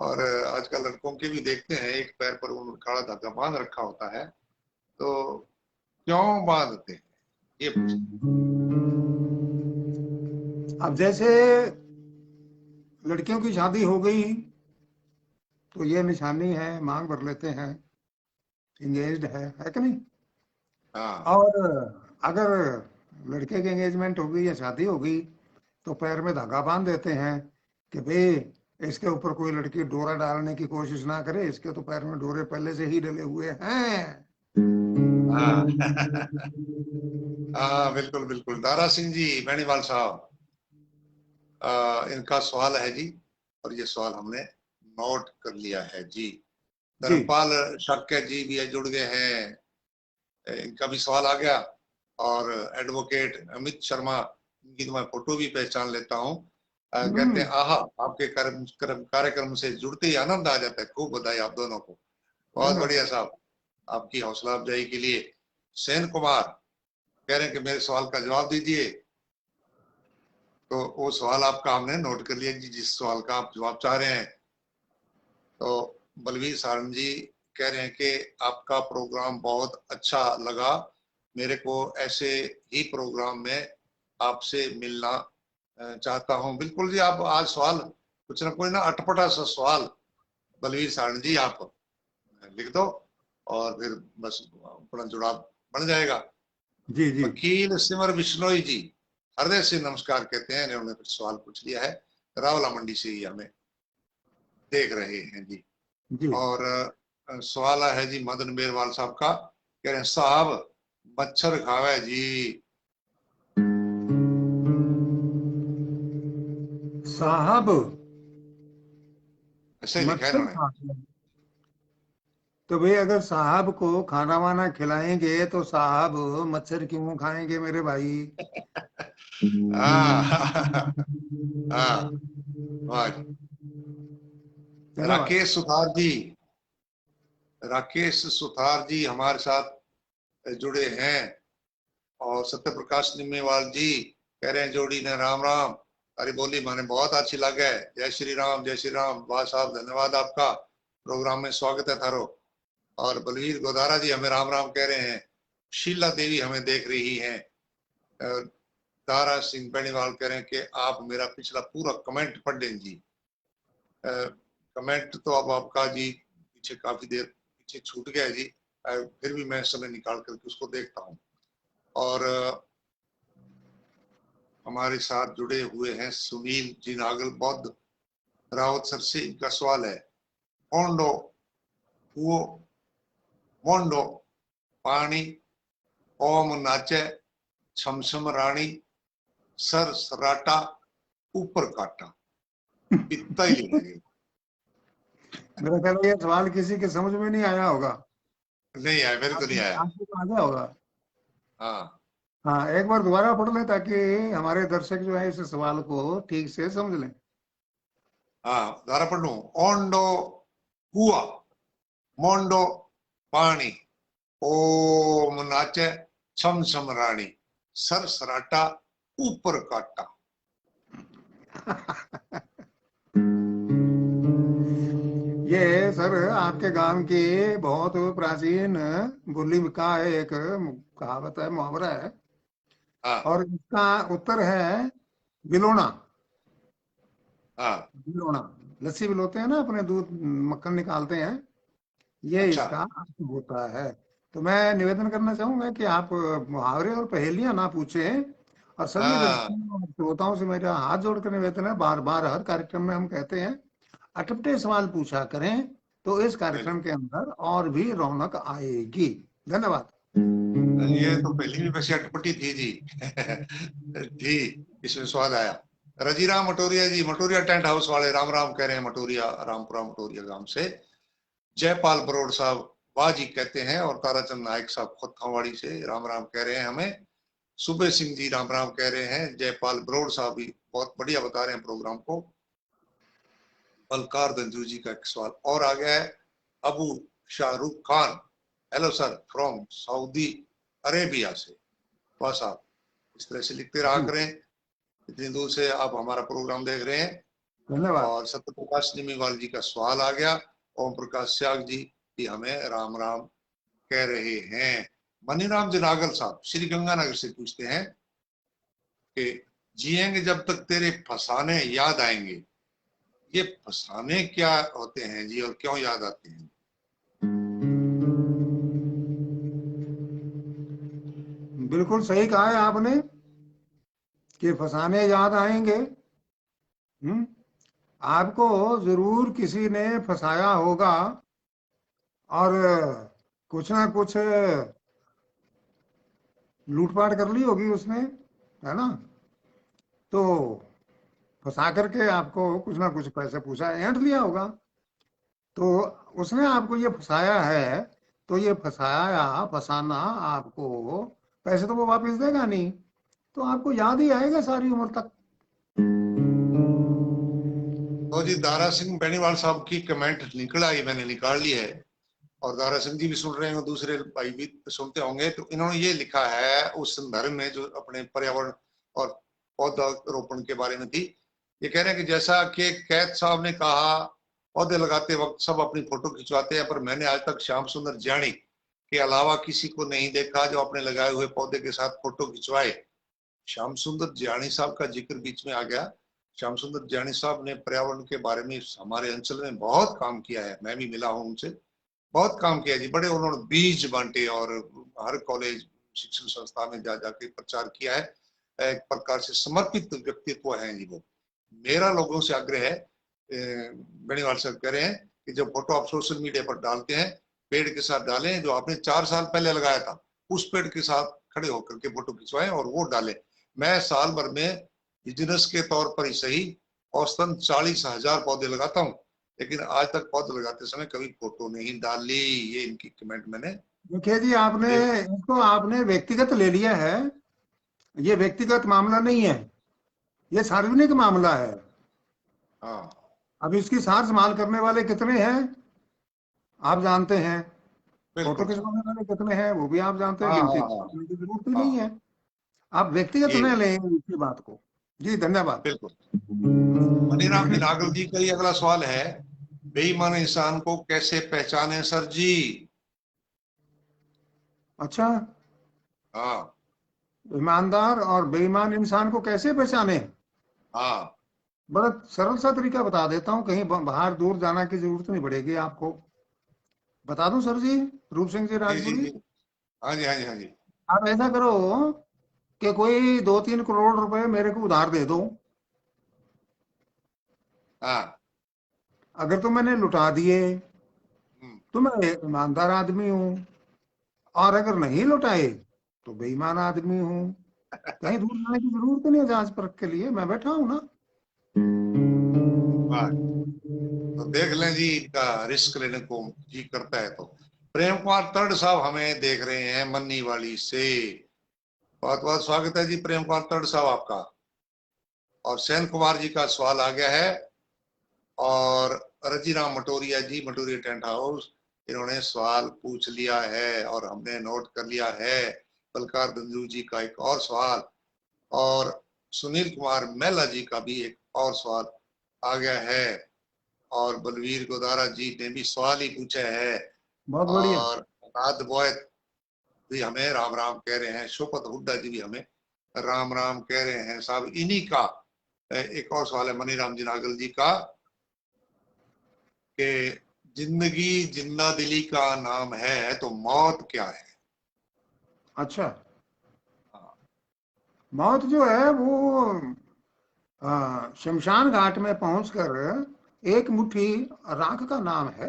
और आजकल लड़कों के भी देखते हैं एक पैर पर उन्होंने काला धागा बांध रखा होता है। तो क्यों बांधते हैं ये अब जैसे लड़कियों की शादी हो गई तो ये निशानी है, मांग भर लेते हैं, इंगेज्ड है कि नहीं। हाँ और अगर लड़के की एंगेजमेंट हो गई या शादी हो गई तो पैर में धागा बांध देते हैं कि भाई इसके ऊपर कोई लड़की डोरा डालने की कोशिश ना करे, इसके तो पैर में डोरे पहले से ही डले हुए हैं। हाँ हाँ, बिल्कुल बिल्कुल। दारा सिंह जी बेनीवाल साहब, इनका सवाल है जी, और ये सवाल हमने नोट कर लिया है जी। जी। धर्मपाल शाक्य जी भी जुड़ गए हैं, इनका भी सवाल आ गया। और एडवोकेट अमित शर्मा, इनकी तो मैं फोटो भी पहचान लेता हूँ। कहते हम्म। हैं आहा, आपके कार्यक्रम से जुड़ते ही आनंद आ जाता है। खूब बधाई आप दोनों को। बहुत बढ़िया साहब, आपकी हौसला अफजाई के लिए। सेन कुमार कह रहे हैं कि मेरे सवाल का जवाब दीजिए। तो वो सवाल आपका हमने नोट कर लिया जी, जिस सवाल का आप जवाब चाह रहे हैं। तो बलवीर सारंग जी कह रहे हैं कि आपका प्रोग्राम बहुत अच्छा लगा, मेरे को ऐसे ही प्रोग्राम में आपसे मिलना चाहता हूं। बिल्कुल जी, आप आज सवाल कुछ ना कोई ना अटपटा सा सवाल बलवीर सारंग जी आप लिख दो, और फिर बस अपना जुड़ाव बन जाएगा। जी। जी। वकील सिमर बिश्नोई जी हृदय से नमस्कार कहते हैं, इन्होंने फिर सवाल पूछ लिया है। रावला मंडी से ही हमें देख रहे हैं जी। जी। और सवाल है जी मदन बेरवाल साहब का। कह रहे हैं साहब मच्छर खावे जी। साहब ऐसे ही लिखा है मच्छर इन्होंने। खाते हैं। तो भाई अगर साहब को खाना वाना खिलाएंगे तो साहब मच्छर क्यों खाएंगे मेरे भाई? हाँ हाँ। वाह। धन्यवाद। राकेश सुथार जी, राकेश सुथार जी हमारे साथ जुड़े हैं। और सत्य प्रकाश निम्मेवाल जी कह रहे हैं जोड़ी ने राम राम, अरे बोली माने बहुत अच्छी लगे। जय श्री राम, जय श्री राम। वाह साहब धन्यवाद आपका, प्रोग्राम में स्वागत है थारो। और बलवीर गोदारा जी हमें राम राम कह रहे हैं। शीला देवी हमें देख रही हैं। दारा सिंह बेनीवाल कह रहे हैं कि आप मेरा पिछला पूरा कमेंट पढ़ लें जी। कमेंट तो अब आपका जी पीछे काफी देर पीछे छूट गया है जी। फिर भी मैं समय निकाल करके उसको देखता हूँ। और हमारे साथ जुड़े हुए हैं सुनील जी नागल बौद्ध रावत सर से। इनका सवाल है मोंडो हुओ मोंडो पानी ओम नाचे छमछम रानी सर सराटा ऊपर काटा। इतना ही लिखा है। मेरा ख्याल है ये सवाल किसी के समझ में नहीं आया होगा। नहीं आया, मेरे को नहीं आया। आपको तो आ गया होगा। हाँ हाँ, एक बार दोबारा पढ़ लें ताकि हमारे दर्शक जो है इस सवाल को ठीक से समझ लें। हाँ दोबारा पढ़ लूं। ओंडो हुआ मोंडो पानी ओम नाचे छम छम रानी सर सराटा ऊपर काटा। ये सर आपके गांव की बहुत प्राचीन बोली का एक कहावत है, मुहावरा है। हाँ और इसका उत्तर है बिलोना। हाँ। बिलोना, लस्सी बिलोते हैं ना, अपने दूध मक्खन निकालते हैं, ये अच्छा इसका अर्थ होता है। तो मैं निवेदन करना चाहूंगा कि आप मुहावरे और पहेलियां ना पूछें। और सभी हाँ दर्शकों और श्रोताओं से मेरा हाथ जोड़कर निवेदन है, बार बार हर कार्यक्रम में हम कहते हैं अटपटे सवाल पूछा करें, तो इस कार्यक्रम बिल्कुल। के अंदर और भी रौनक आएगी। धन्यवाद। ये तो पहली भी वैसे अटपटी थी जी। थी, इसमें स्वाद आया। रजीरा मटोरिया जी, मटोरिया टेंट हाउस वाले राम राम कह रहे हैं। मटोरिया रामपुरा मटोरिया गांव से जयपाल बरोड़ साहब वाह जी कहते हैं। और ताराचंद नायक साहब खुद खावाड़ी से राम राम कह रहे हैं हमें। सुबह सिंह जी राम राम कह रहे हैं। जयपाल बरोड़ साहब भी बहुत बढ़िया बता रहे हैं प्रोग्राम को। बलकार दंजू जी का एक सवाल और आ गया है। Abu Shahrukh Khan, hello sir from Saudi Arabia से। वाह साहब, इस तरह से लिखते रहा जी, करें, इतनी दूर से आप हमारा प्रोग्राम देख रहे हैं। धन्यवाद। और सत्य प्रकाश निमीवाल जी का सवाल आ गया। ओम प्रकाश त्याग जी भी हमें राम राम कह रहे हैं। मनीराम जी नागल साहब श्री गंगानगर से पूछते हैं कि जिएंगे जब तक तेरे फसाने याद आएंगे। ये फसाने क्या होते हैं जी और क्यों याद आते हैं? बिल्कुल सही कहा है आपने कि फसाने याद आएंगे। हम्म, आपको जरूर किसी ने फंसाया होगा और कुछ ना कुछ लूटपाट कर ली होगी उसने, है ना? तो फंसा करके आपको कुछ ना कुछ पैसे पूछा, ऐंठ लिया होगा। तो उसने आपको ये फंसाया है, तो ये फंसाया फंसाना आपको पैसे तो वो वापस देगा नहीं, तो आपको याद ही आएगा सारी उम्र तक। तो जी दारा सिंह बेनीवाल साहब की कमेंट निकल आई, मैंने निकाल ली है। और दारा सिंह जी भी सुन रहे हैं, दूसरे भाई भी सुनते होंगे। तो इन्होंने ये लिखा है उस संदर्भ में जो अपने पर्यावरण और पौधा रोपण के बारे में थी। ये कह रहे हैं कि जैसा कि कैद साहब ने कहा पौधे लगाते वक्त सब अपनी फोटो खिंचवाते हैं, पर मैंने आज तक श्याम सुंदर जानी के अलावा किसी को नहीं देखा जो अपने लगाए हुए पौधे के साथ फोटो खिंचवाए। श्याम सुंदर जानी साहब का जिक्र बीच में आ गया। श्याम सुंदर जानी साहब ने पर्यावरण के बारे में हमारे अंचल में बहुत काम किया है, मैं भी मिला हूं उनसे। बहुत काम किया जी, बड़े उन्होंने बीज बांटे और हर कॉलेज शिक्षण संस्था में जा जाके प्रचार किया है। एक प्रकार से समर्पित व्यक्तित्व है जी वो। मेरा लोगों से आग्रह है, बेनीवाल साहब कह रहे हैं कि जब फोटो आप सोशल मीडिया पर डालते हैं पेड़ के साथ डालें जो आपने 4 साल पहले लगाया था, उस पेड़ के साथ खड़े होकर के फोटो खिंचवाएं और वो डालें। मैं साल भर में बिजनेस के तौर पर ही सही औसतन 40,000 पौधे लगाता हूँ, लेकिन आज तक पौधे लगाते समय कभी फोटो नहीं डाली। ये इनकी कमेंट मैंने देखिए जी, आपने देख। इसको आपने व्यक्तिगत ले लिया है। ये व्यक्तिगत मामला नहीं है, ये सार्वजनिक मामला है। हाँ अब इसकी सार संभाल करने वाले कितने हैं आप जानते हैं, फोटो बिल्कुल। खिंचवाने वाले कितने हैं वो भी आप जानते हैं, हाँ गिनती हाँ हाँ करने की जरूरत ही नहीं हाँ है। आप व्यक्तिगत ये न लें इसी बात को। जी धन्यवाद। बिल्कुल। मनीराम जी नागल जी का ये अगला सवाल है, बेईमान इंसान को कैसे पहचाने सर जी? अच्छा, हाँ ईमानदार और बेईमान इंसान को कैसे पहचाने? हाँ बड़ा सरल सा तरीका बता देता हूँ, कहीं बाहर दूर जाना की जरूरत नहीं पड़ेगी आपको। बता दूं सर जी, रूप सिंह जी जी जी राजपुरी। जी। हाँ जी हाँ जी हाँ जी। आप ऐसा करो कि कोई 2-3 करोड़ रुपए मेरे को उधार दे दो। हाँ अगर तो मैंने लुटा दिए हम्म, तो मैं ईमानदार आदमी हूँ, और अगर नहीं लुटाए तो बेईमान आदमी हूँ। कहीं दूर जाने की जरूरत नहीं है जांच परख के लिए, मैं बैठा हूँ ना। वाह। तो देख लें जी, इनका रिस्क लेने को जी करता है तो। प्रेम कुमार तर्ड साहब हमें देख रहे हैं मन्नी वाली से। बहुत बहुत स्वागत है जी प्रेम कुमार तर्ड साहब आपका। और सेन कुमार जी का सवाल आ गया है, और रजीराम मटोरिया जी, मटोरिया टेंट हाउस, इन्होंने सवाल पूछ लिया है और हमने नोट कर लिया है। बलकार दंजू जी का एक और सवाल, और सुनील कुमार मेहला जी का भी एक और सवाल आ गया है, और बलवीर गोदारा जी ने भी सवाल ही पूछा है, बहुत बढ़िया। और नाद बोयत भी हमें राम राम कह रहे हैं, शोपत हुड्डा जी भी हमें राम राम कह रहे हैं साहब। इन्हीं का एक और सवाल है मनीराम जी नागल जी का, कि जिंदगी जिंदा दिली का नाम है तो मौत क्या है? अच्छा, हाँ, मौत जो है वो शमशान घाट में पहुंचकर एक मुट्ठी राख का नाम है।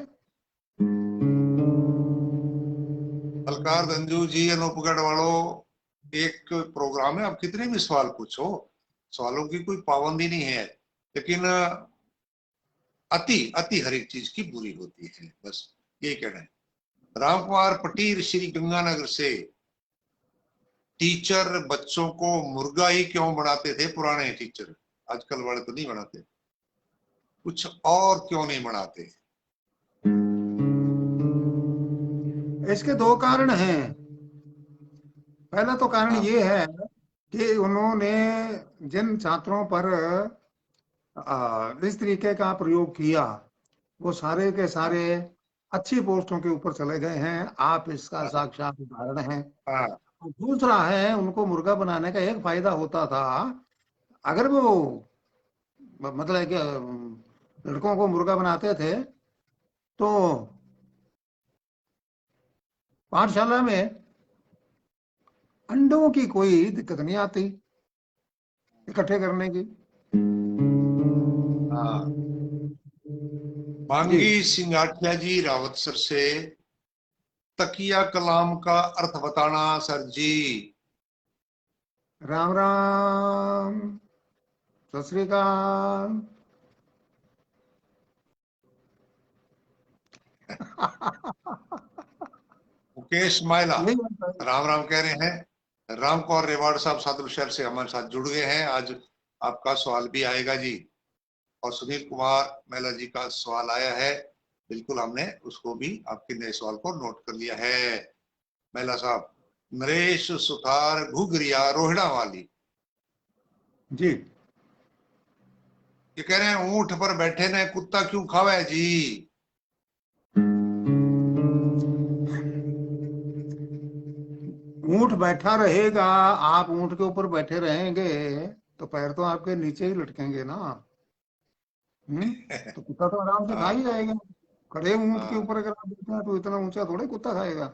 बलकार धंजू जी, अनूपगढ़ वालों, एक प्रोग्राम है, आप कितने भी सवाल पूछो, सवालों की कोई पाबंदी नहीं है, लेकिन अति अति हर एक चीज की बुरी होती है, बस यही कहना है। राम कुमार पटीर श्री गंगानगर से, टीचर बच्चों को मुर्गा ही क्यों बनाते थे पुराने टीचर, आजकल वाले तो नहीं बनाते, कुछ और क्यों नहीं बनाते? इसके दो कारण हैं। पहला तो कारण हाँ ये है कि उन्होंने जिन छात्रों पर इस तरीके का प्रयोग किया, वो सारे के हाँ सारे अच्छी पोस्टों के ऊपर चले गए हैं। आप इसका हाँ साक्षात उदाहरण हैं। हाँ और दूसरा है, उनको मुर्गा बनाने का एक फायदा होता था, अगर वो मतलब कि लड़कों को मुर्गा बनाते थे तो पाठशाला में अंडों की कोई दिक्कत नहीं आती इकट्ठे करने की। हाँ। जी, मांगी सिंगाठिया जी रावतसर से, तकिया कलाम का अर्थ बताना सर जी। राम राम, सत श्री अकाल। मुकेश मायला यही होता है। राम राम कह रहे हैं। राम कौर रेवाड़ साहब सादुल शहर से हमारे साथ जुड़ गए हैं, आज आपका सवाल भी आएगा जी। और सुनील कुमार मेहला जी का सवाल आया है, बिल्कुल हमने उसको भी आपके नए सवाल को नोट कर लिया है। मेहला साहब, नरेश सुथार घुघरिया रोहिड़ा वाली, जी, ये कह रहे हैं ऊंट पर बैठे ने कुत्ता क्यों खावे जी? ऊंट बैठा रहेगा, आप ऊंट के ऊपर बैठे रहेंगे तो पैर तो आपके नीचे ही लटकेंगे ना। हम्म, तो कुत्ता तो आराम से खा हाँ ही जाएगा। खड़े ऊंट के हाँ। ऊपर अगर आप बैठे हैं तो इतना ऊंचा थोड़े कुत्ता खाएगा।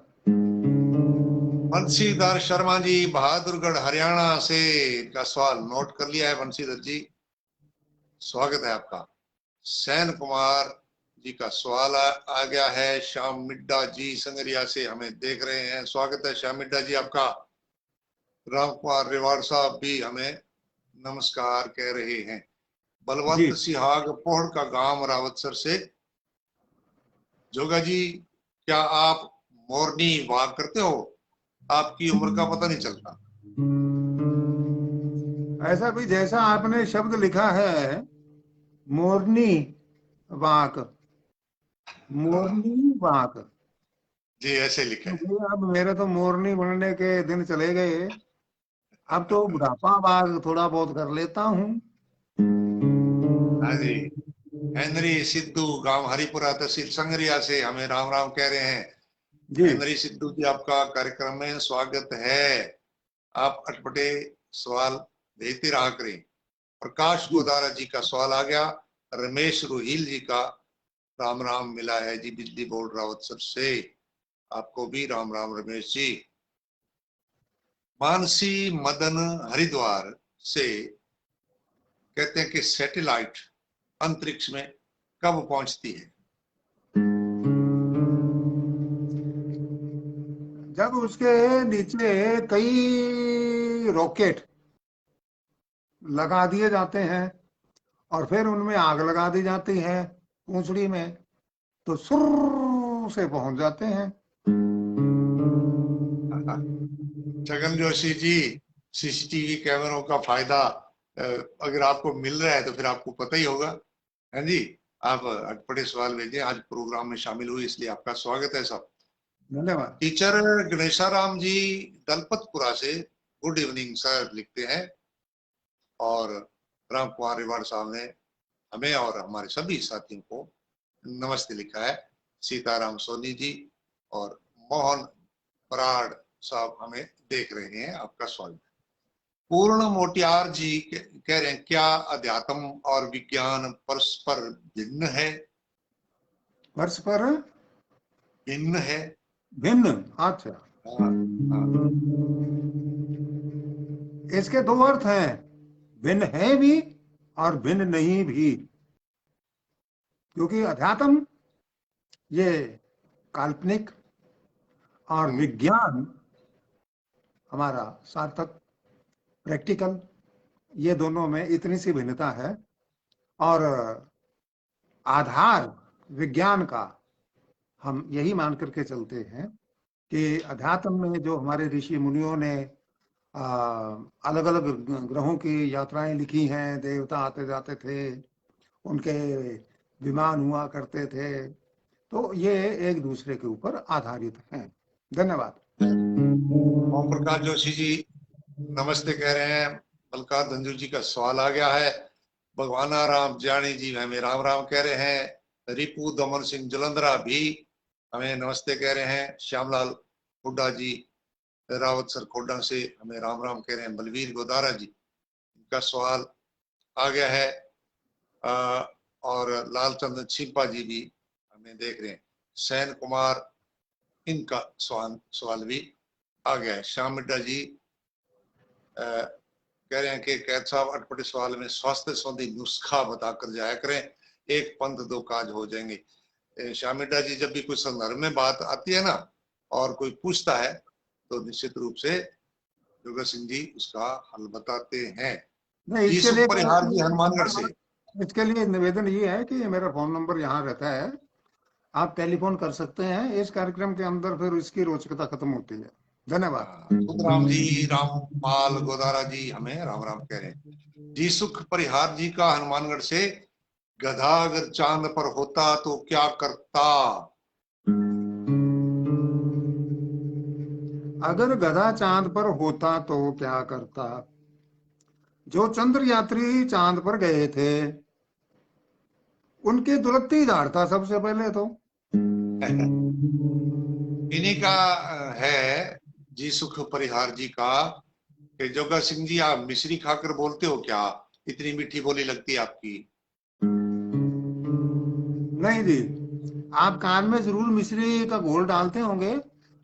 बंशीधर शर्मा जी बहादुरगढ़ हरियाणा से, इनका सवाल नोट कर लिया है बंशीधर जी, स्वागत है आपका। सैन कुमार जी का सवाल आ गया है। श्याम मिड्डा जी संगरिया से हमें देख रहे हैं, स्वागत है श्याम मिड्डा जी आपका। राम कुमार रेवाड़ साहब भी हमें नमस्कार कह रहे हैं। जी बलवंत सिहाग पोहड़ का गांव रावतसर से। जोगा जी, क्या आप मॉर्निंग वॉक करते हो? आपकी उम्र का पता नहीं चलता। ऐसा भी जैसा आपने शब्द लिखा है, मोरनी वाक, हाँ मोरनी वाक। जी, ऐसे लिखा तो है। भैया अब मेरे तो मोरनी बनने के दिन चले गए। अब तो बुढ़ापा वाक थोड़ा बहुत कर लेता हूँ। हाँ जी। हेनरी सिद्धू गांव हरिपुरा तहसील संगरिया से हमें राम राम कह रहे हैं। जी हेनरी सिद्धू जी, आपका कार्यक्रम में स्वागत है। आप अटपटे सवाल भेजते रहा करें। प्रकाश जी गोदारा जी का सवाल आ गया। रमेश रोहिल जी का राम राम मिला है जी, बिजली बोर्ड रावतसर से। आपको भी राम राम रमेश जी। मानसी मदन हरिद्वार से कहते हैं कि सैटेलाइट अंतरिक्ष में कब पहुंचती है? जब उसके नीचे कई रॉकेट लगा दिए जाते हैं और फिर उनमें आग लगा दी जाती है पूंछड़ी में, तो सुर से पहुंच जाते हैं। छगन जोशी जी, सीसीटीवी कैमरों का फायदा अगर आपको मिल रहा है तो फिर आपको पता ही होगा। है जी। आप अटपटे सवाल भेजें, आज प्रोग्राम में शामिल हुए इसलिए आपका स्वागत है साहब। धन्यवाद। टीचर गणेशाराम जी दलपतपुरा से गुड इवनिंग सर लिखते हैं। और राम कुमार रिवाड़ साहब ने हमें और हमारे सभी साथियों को नमस्ते लिखा है। सीताराम सोनी जी और मोहन बराड़ साहब हमें देख रहे हैं, आपका स्वागत है। पूर्ण मोटियार जी कह रहे हैं, क्या अध्यात्म और विज्ञान परस्पर भिन्न है? वर्ष पर भिन्न है। भिन्न, अच्छा। हाँ हाँ। इसके दो अर्थ हैं, भिन्न है भी और भिन्न नहीं भी। क्योंकि अध्यात्म ये काल्पनिक और हम्म, विज्ञान हमारा सार्थक, प्रैक्टिकल, ये दोनों में इतनी सी भिन्नता है। और आधार विज्ञान का हम यही मान करके चलते हैं कि अध्यात्म में जो हमारे ऋषि मुनियों ने अलग अलग ग्रहों की यात्राएं लिखी हैं, देवता आते जाते थे, उनके विमान हुआ करते थे, तो ये एक दूसरे के ऊपर आधारित हैं। धन्यवाद। ओम प्रकाश जोशी जी नमस्ते कह रहे हैं। मलकार धंजू जी का सवाल आ गया है। भगवाना राम जानी जी हमें राम राम कह रहे हैं। रिपू दमन सिंह जलंधरा भी हमें नमस्ते कह रहे हैं। श्यामलाल हुड्डा जी रावतसर खोडा से हमें राम राम कह रहे हैं। बलवीर गोदारा जी का सवाल आ गया है। और लालचंद छिपा जी भी हमें देख रहे हैं। सैन कुमार, इनका सवाल भी आ गया है। श्याम मिड्डा जी कह रहे हैं कि कैद साहब अटपटे सवाल में स्वास्थ्य संबंधी नुस्खा बताकर जाया करें, एक पंथ दो काज हो जाएंगे। श्याम मिड्डा जी, जब भी कोई संदर्भ में बात आती है ना और कोई पूछता है तो निश्चित रूप से योगा सिंह जी उसका हल बताते हैं। नहीं, जी इसके सुख लिए परिहार जी हनुमानगढ़ से। इसके लिए निवेदन ये है कि मेरा फोन नंबर यहाँ रहता है, आप टेलीफोन कर सकते हैं। इस कार्यक्रम के अंदर फिर इसकी रोचकता खत्म होती है। धन्यवाद। सुखराम जी, रामपाल गोदारा जी हमें राम राम कह रहे हैं। जी सुख परिहार जी का हनुमानगढ़ से, गधा अगर चांद पर होता तो क्या करता? अगर गधा चांद पर होता तो क्या करता? जो चंद्र यात्री चांद पर गए थे उनकी दुरत्ती झाड़ता सबसे पहले तो। इन्हीं का है जी सुख परिहार जी का कि जोगा सिंह जी, आप मिश्री खाकर बोलते हो क्या? इतनी मीठी बोली लगती है आपकी। नहीं जी, आप कान में जरूर मिश्री का घोल डालते होंगे,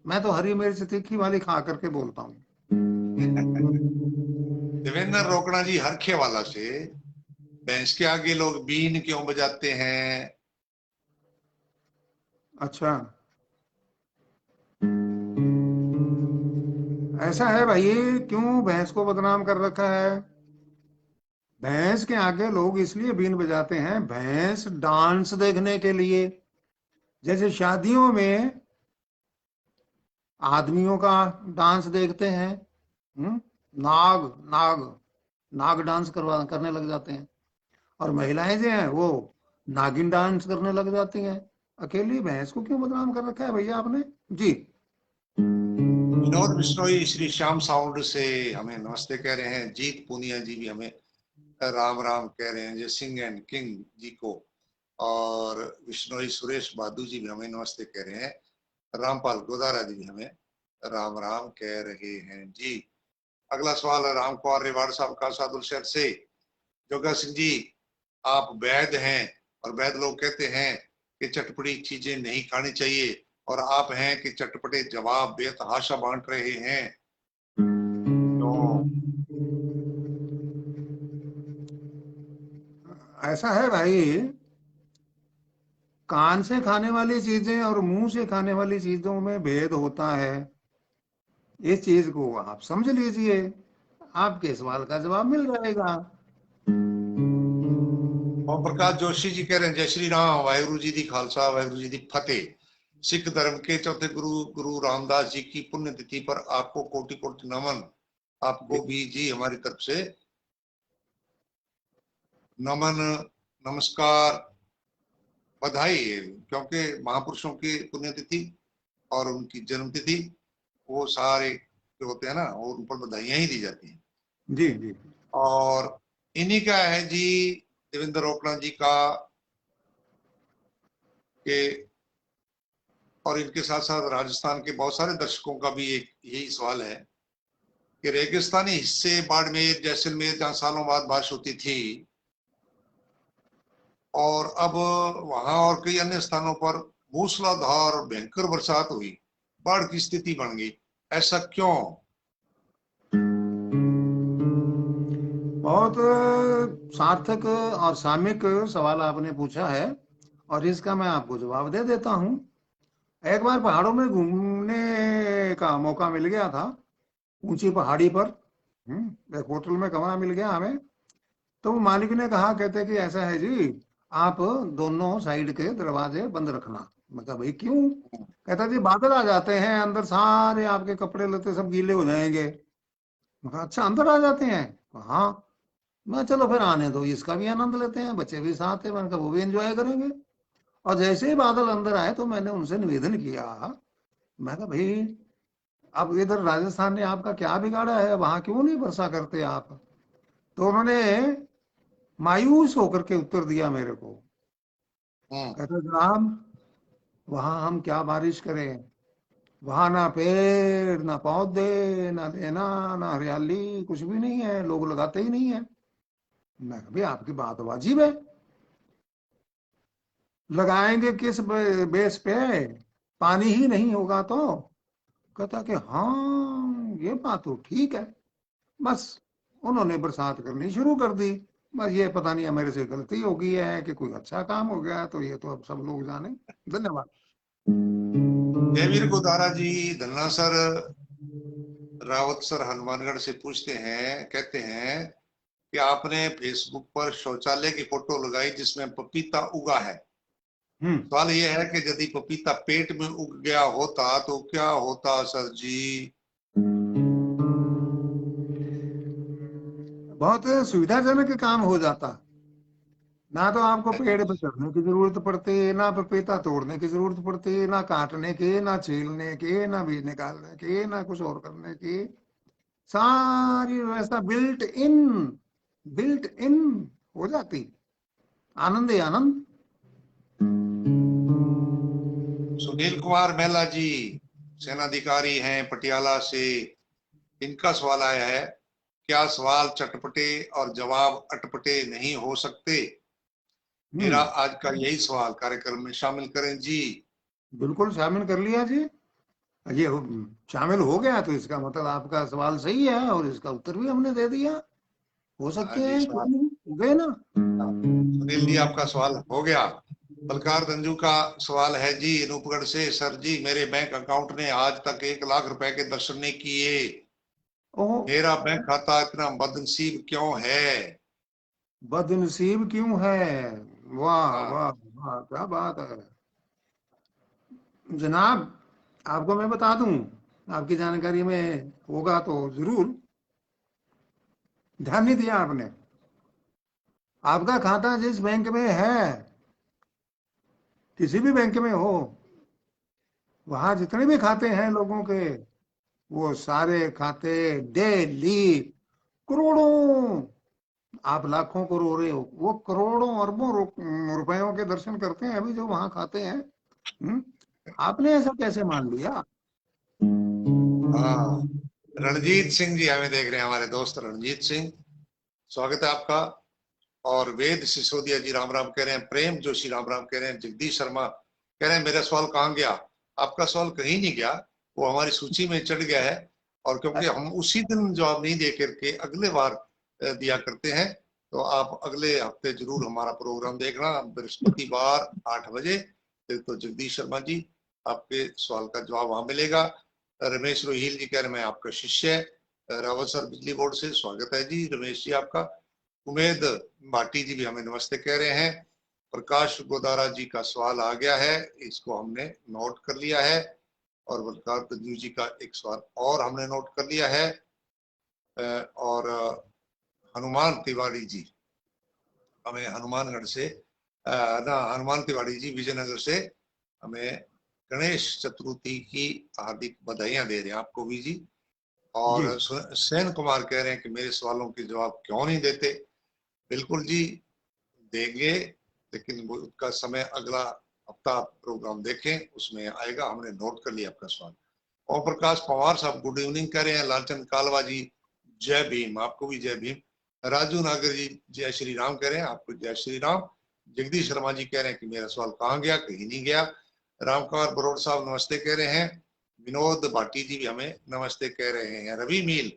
मैं तो हरी मिर्च तीखी वाली खा करके बोलता हूँ। देवेंद्र रोकड़ा जी हरखे वाला से, भैंस के आगे लोग बीन क्यों बजाते हैं? अच्छा, ऐसा है भाई? क्यों भैंस को बदनाम कर रखा है? भैंस के आगे लोग इसलिए बीन बजाते हैं, भैंस डांस देखने के लिए। जैसे शादियों में आदमियों का डांस देखते हैं, हम्म, नाग नाग नाग डांस करने लग जाते हैं। और महिलाएं जो हैं वो नागिन डांस करने लग जाती हैं। अकेली भैंस को क्यों बदनाम कर रखा है भैया आपने? जी। विनोद बिश्नोई श्री श्याम साउंड से हमें नमस्ते कह रहे हैं। जीत पूनिया जी भी हमें राम राम कह रहे हैं, जय सिंह एंड किंग जी को। और विश्नोई सुरेश बादू जी भी हमें नमस्ते कह रहे हैं। रामपाल गोदारा जी भी हमें राम राम कह रहे हैं जी। अगला सवाल है राम कुमार रेवाड़ साहब का सादुल शहर से। जोगा सिंह जी, आप वैद्य हैं और वैद्य लोग कहते हैं कि चटपटी चीजें नहीं खानी चाहिए, और आप हैं कि चटपटे जवाब बेतहाशा बांट रहे हैं। तो ऐसा है भाई, कान से खाने वाली चीजें और मुंह से खाने वाली चीजों में भेद होता है। इस चीज को आप समझ लीजिए, आपके सवाल का जवाब मिल जाएगा। ओम प्रकाश जोशी जी कह रहे हैं जय श्री राम, वाहिगुरु जी दी खालसा वाहिगुरु जी दी फतेह। सिख धर्म के चौथे गुरु गुरु रामदास जी की पुण्यतिथि पर आपको कोटि कोटि नमन। आपको भी जी हमारी तरफ से नमन, नमस्कार, बधाई। क्योंकि महापुरुषों की पुण्यतिथि और उनकी जन्मतिथि, वो सारे जो होते हैं ना, वो उन पर बधाइयां ही दी जाती हैं। जी जी। और इन्हीं का है जी देवेंद्र रोकड़ा जी का के, और इनके साथ साथ राजस्थान के बहुत सारे दर्शकों का भी एक यही सवाल है कि रेगिस्तानी हिस्से बाड़मेर जैसलमेर जहां सालों बाद बारिश होती थी, और अब वहां और कई अन्य स्थानों पर मूसलाधार भयंकर बरसात हुई, बाढ़ की स्थिति बन गई, ऐसा क्यों? बहुत सार्थक और सामयिक सवाल आपने पूछा है, और इसका मैं आपको जवाब दे देता हूँ। एक बार पहाड़ों में घूमने का मौका मिल गया था, ऊंची पहाड़ी पर। एक होटल में कमरा मिल गया हमें। तो वो मालिक ने कहा, कहते कि ऐसा है जी, आप दोनों साइड के दरवाजे बंद रखना। मैं कहा भाई क्यों? कहता जी बादल आ जाते हैं अंदर, सारे आपके कपड़े लत्ते सब गीले हो जाएंगे। मैं कहा अच्छा, अंदर आ जाते हैं? हाँ। मैं चलो फिर आने दो, इसका भी आनंद लेते हैं, बच्चे भी साथ है, मैंने कहा वो भी एंजॉय करेंगे। और जैसे ही बादल अंदर आए तो मैंने उनसे निवेदन किया, मैं कहा भाई अब इधर राजस्थान ने आपका क्या बिगाड़ा है, वहां क्यों नहीं वर्षा करते आप? तो उन्होंने मायूस होकर के उत्तर दिया मेरे को। हम्म। कहते जनाब, वहां हम क्या बारिश करें? वहां ना पेड़ ना पौधे ना लेना ना हरियाली, कुछ भी नहीं है, लोग लगाते ही नहीं है। मैं कहा भाई आपकी बात वाजिब है, लगाएंगे किस बेस पे? पानी ही नहीं होगा तो? कहता कि हाँ ये बात तो ठीक है। बस उन्होंने बरसात करनी शुरू कर दी। बस ये पता नहीं मेरे से गलती हो गई है कि कोई अच्छा काम हो गया, तो ये तो अब सब लोग जाने। धन्यवाद। जयवीर गोदारा जी, धन्ना सर, रावत सर हनुमानगढ़ से पूछते हैं, कहते हैं कि आपने फेसबुक पर शौचालय की फोटो लगाई जिसमें पपीता उगा है। हम्म। सवाल यह है कि यदि पपीता पेट में उग गया होता तो क्या होता सर जी? बहुत सुविधाजनक काम हो जाता, ना तो आपको पेड़ पे चढ़ने की जरूरत पड़ती, ना पपीता तोड़ने की जरूरत पड़ती, ना काटने की, ना छीलने की, ना बीज निकालने की, ना कुछ और करने की। सारी व्यवस्था बिल्ट इन हो जाती। आनंद ही आनंद। सुनील कुमार मेहला जी, सेनाधिकारी हैं पटियाला से। इनका सवाल आया है, क्या सवाल चटपटे और जवाब अटपटे नहीं हो सकते? मेरा हम्म। आज का यही सवाल कार्यक्रम में शामिल करें जी। बिल्कुल शामिल कर लिया जी। ये शामिल हो गया तो इसका मतलब आपका सवाल सही है, और इसका उत्तर भी हमने दे दिया। हो हाँ सकते जी, हैं, क्यों सवाल, नहीं? हो गए ना। हाँ, सुनील जी आपका सवाल हो गया। बलकार धंजू का सवाल है जी अनूपगढ़ से। सर जी, मेरे बैंक अकाउंट ने आज तक 1 लाख रुपए के दर्शन नहीं किए। ओह, मेरा बैंक खाता इतना बदनसीब क्यों है? बदनसीब क्यों है? वाह हाँ। वाह वाह, क्या बात है जनाब। आपको मैं बता दूं, आपकी जानकारी में होगा तो जरूर। ध्यान नहीं दिया आपने। आपका खाता जिस बैंक में है, किसी भी बैंक में हो, वहां जितने भी खाते हैं लोगों के, वो सारे खाते डेली करोड़ों, आप लाखों को रो रहे हो, वो करोड़ों अरबों रुपयों के दर्शन करते हैं अभी जो वहां खाते हैं। हम्म? आपने ऐसा कैसे मान लिया? हाँ, रणजीत सिंह जी हमें देख रहे हैं, हमारे दोस्त रणजीत सिंह, स्वागत है आपका। और वेद सिसोदिया जी राम राम कह रहे हैं। प्रेम जोशी राम राम कह रहे हैं। जगदीश शर्मा कह रहे हैं मेरा सवाल कहाँ गया? आपका सवाल कहीं नहीं गया, वो हमारी सूची में चढ़ गया है। और क्योंकि हम उसी दिन जवाब नहीं दे करके अगले बार दिया करते हैं, तो आप अगले हफ्ते जरूर हमारा प्रोग्राम देखना, बृहस्पतिवार 8 बजे। तो जगदीश शर्मा जी, आपके सवाल का जवाब वहां मिलेगा। रमेश रोहिल जी कह रहे हैं मैं आपका शिष्य है। रावत सर बिजली बोर्ड से, स्वागत है जी रमेश जी आपका। उमेद भाटी जी भी हमें नमस्ते कह रहे हैं। प्रकाश गोदारा जी का सवाल आ गया है, इसको हमने नोट कर लिया है। और बलकार तंजू जी का एक सवाल और हमने नोट कर लिया है। और हनुमान तिवारी जी हमें हनुमानगढ़ से, ना हनुमान तिवारी जी विजयनगर से हमें गणेश चतुर्थी की हार्दिक बधाइयां दे रहे हैं आपको भी जी। जी, और सेन कुमार कह रहे हैं कि मेरे सवालों के जवाब क्यों नहीं देते? बिल्कुल जी, देंगे, लेकिन वो उसका समय अगला हफ्ता प्रोग्राम देखें, उसमें आएगा। हमने नोट कर लिया आपका सवाल। ओम प्रकाश पवार साहब गुड इवनिंग कह रहे हैं। लालचंद कालवा जी जय भीम, आपको भी जय भीम। राजू नागर जी जय श्री राम कह रहे हैं, आपको जय श्री राम। जगदीश शर्मा जी कह रहे हैं कि मेरा सवाल कहाँ गया? कहीं नहीं गया। रामकुमार बरोड़ साहब नमस्ते कह रहे हैं। विनोद भाटी जी भी हमें नमस्ते कह रहे हैं। रवि मील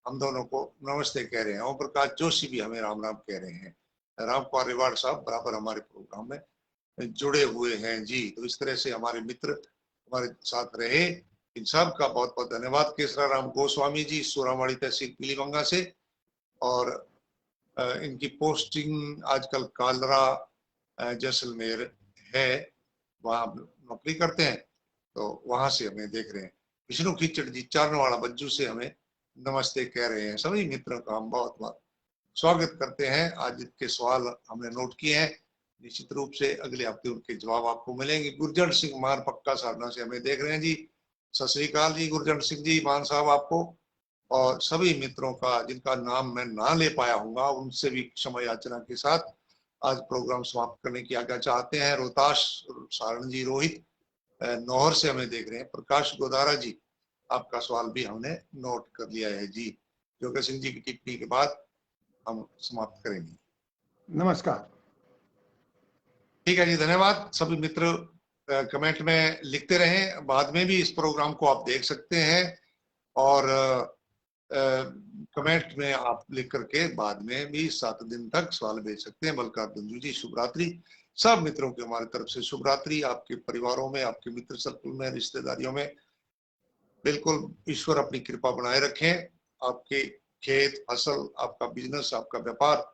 हम दोनों को नमस्ते कह रहे हैं। ओम प्रकाश जोशी भी हमें राम राम कह रहे हैं। राम कुमार रिवाड़ साहब बराबर हमारे प्रोग्राम में जुड़े हुए हैं जी। तो इस तरह से हमारे मित्र हमारे साथ रहे, इन सब का बहुत बहुत धन्यवाद। केसरा राम गोस्वामी जी सूरावाड़ी तहसील पीलीबंगा से, और इनकी पोस्टिंग आजकल कालरा जैसलमेर है, वहाँ नौकरी करते हैं, तो वहां से हमें देख रहे हैं। विष्णु खीचड़ जी चारणवाड़ा बज्जू से हमें नमस्ते कह रहे हैं। सभी मित्रों का हम बहुत बहुत स्वागत करते हैं। आज के सवाल हमने नोट किए हैं, निश्चित रूप से अगले हफ्ते उनके जवाब आपको मिलेंगे। गुरजंट सिंह मान पक्का साधना से हमें देख रहे हैं जी। सत श्री अकाल जी गुरजंट सिंह जी, मान साहब आपको। और सभी मित्रों का जिनका नाम मैं ना ले पाया हूँगा, उनसे भी क्षमा याचना के साथ आज प्रोग्राम समाप्त करने की आज्ञा चाहते हैं। रोहताश सारण जी रोहित नौहर से हमें देख रहे हैं। प्रकाश गोदारा जी, आपका सवाल भी हमने नोट कर लिया है जी। जोगा सिंह जी की टिप्पणी के बाद हम समाप्त करेंगे। नमस्कार। ठीक है जी, धन्यवाद। सभी मित्र कमेंट में लिखते रहें, बाद में भी इस प्रोग्राम को आप देख सकते हैं। और कमेंट में आप लिख करके बाद में भी 7 दिन तक सवाल भेज सकते हैं। बलकार दंजू जी शुभ रात्रि। सब मित्रों की हमारी तरफ से शुभ रात्रि। आपके परिवारों में, आपके मित्र सर्कल में, रिश्तेदारियों में बिल्कुल ईश्वर अपनी कृपा बनाए रखें। आपके खेत, फसल, आपका बिजनेस, आपका व्यापार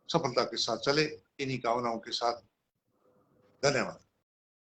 सफलता के साथ चले, इन्हीं कामनाओं के साथ धन्यवाद।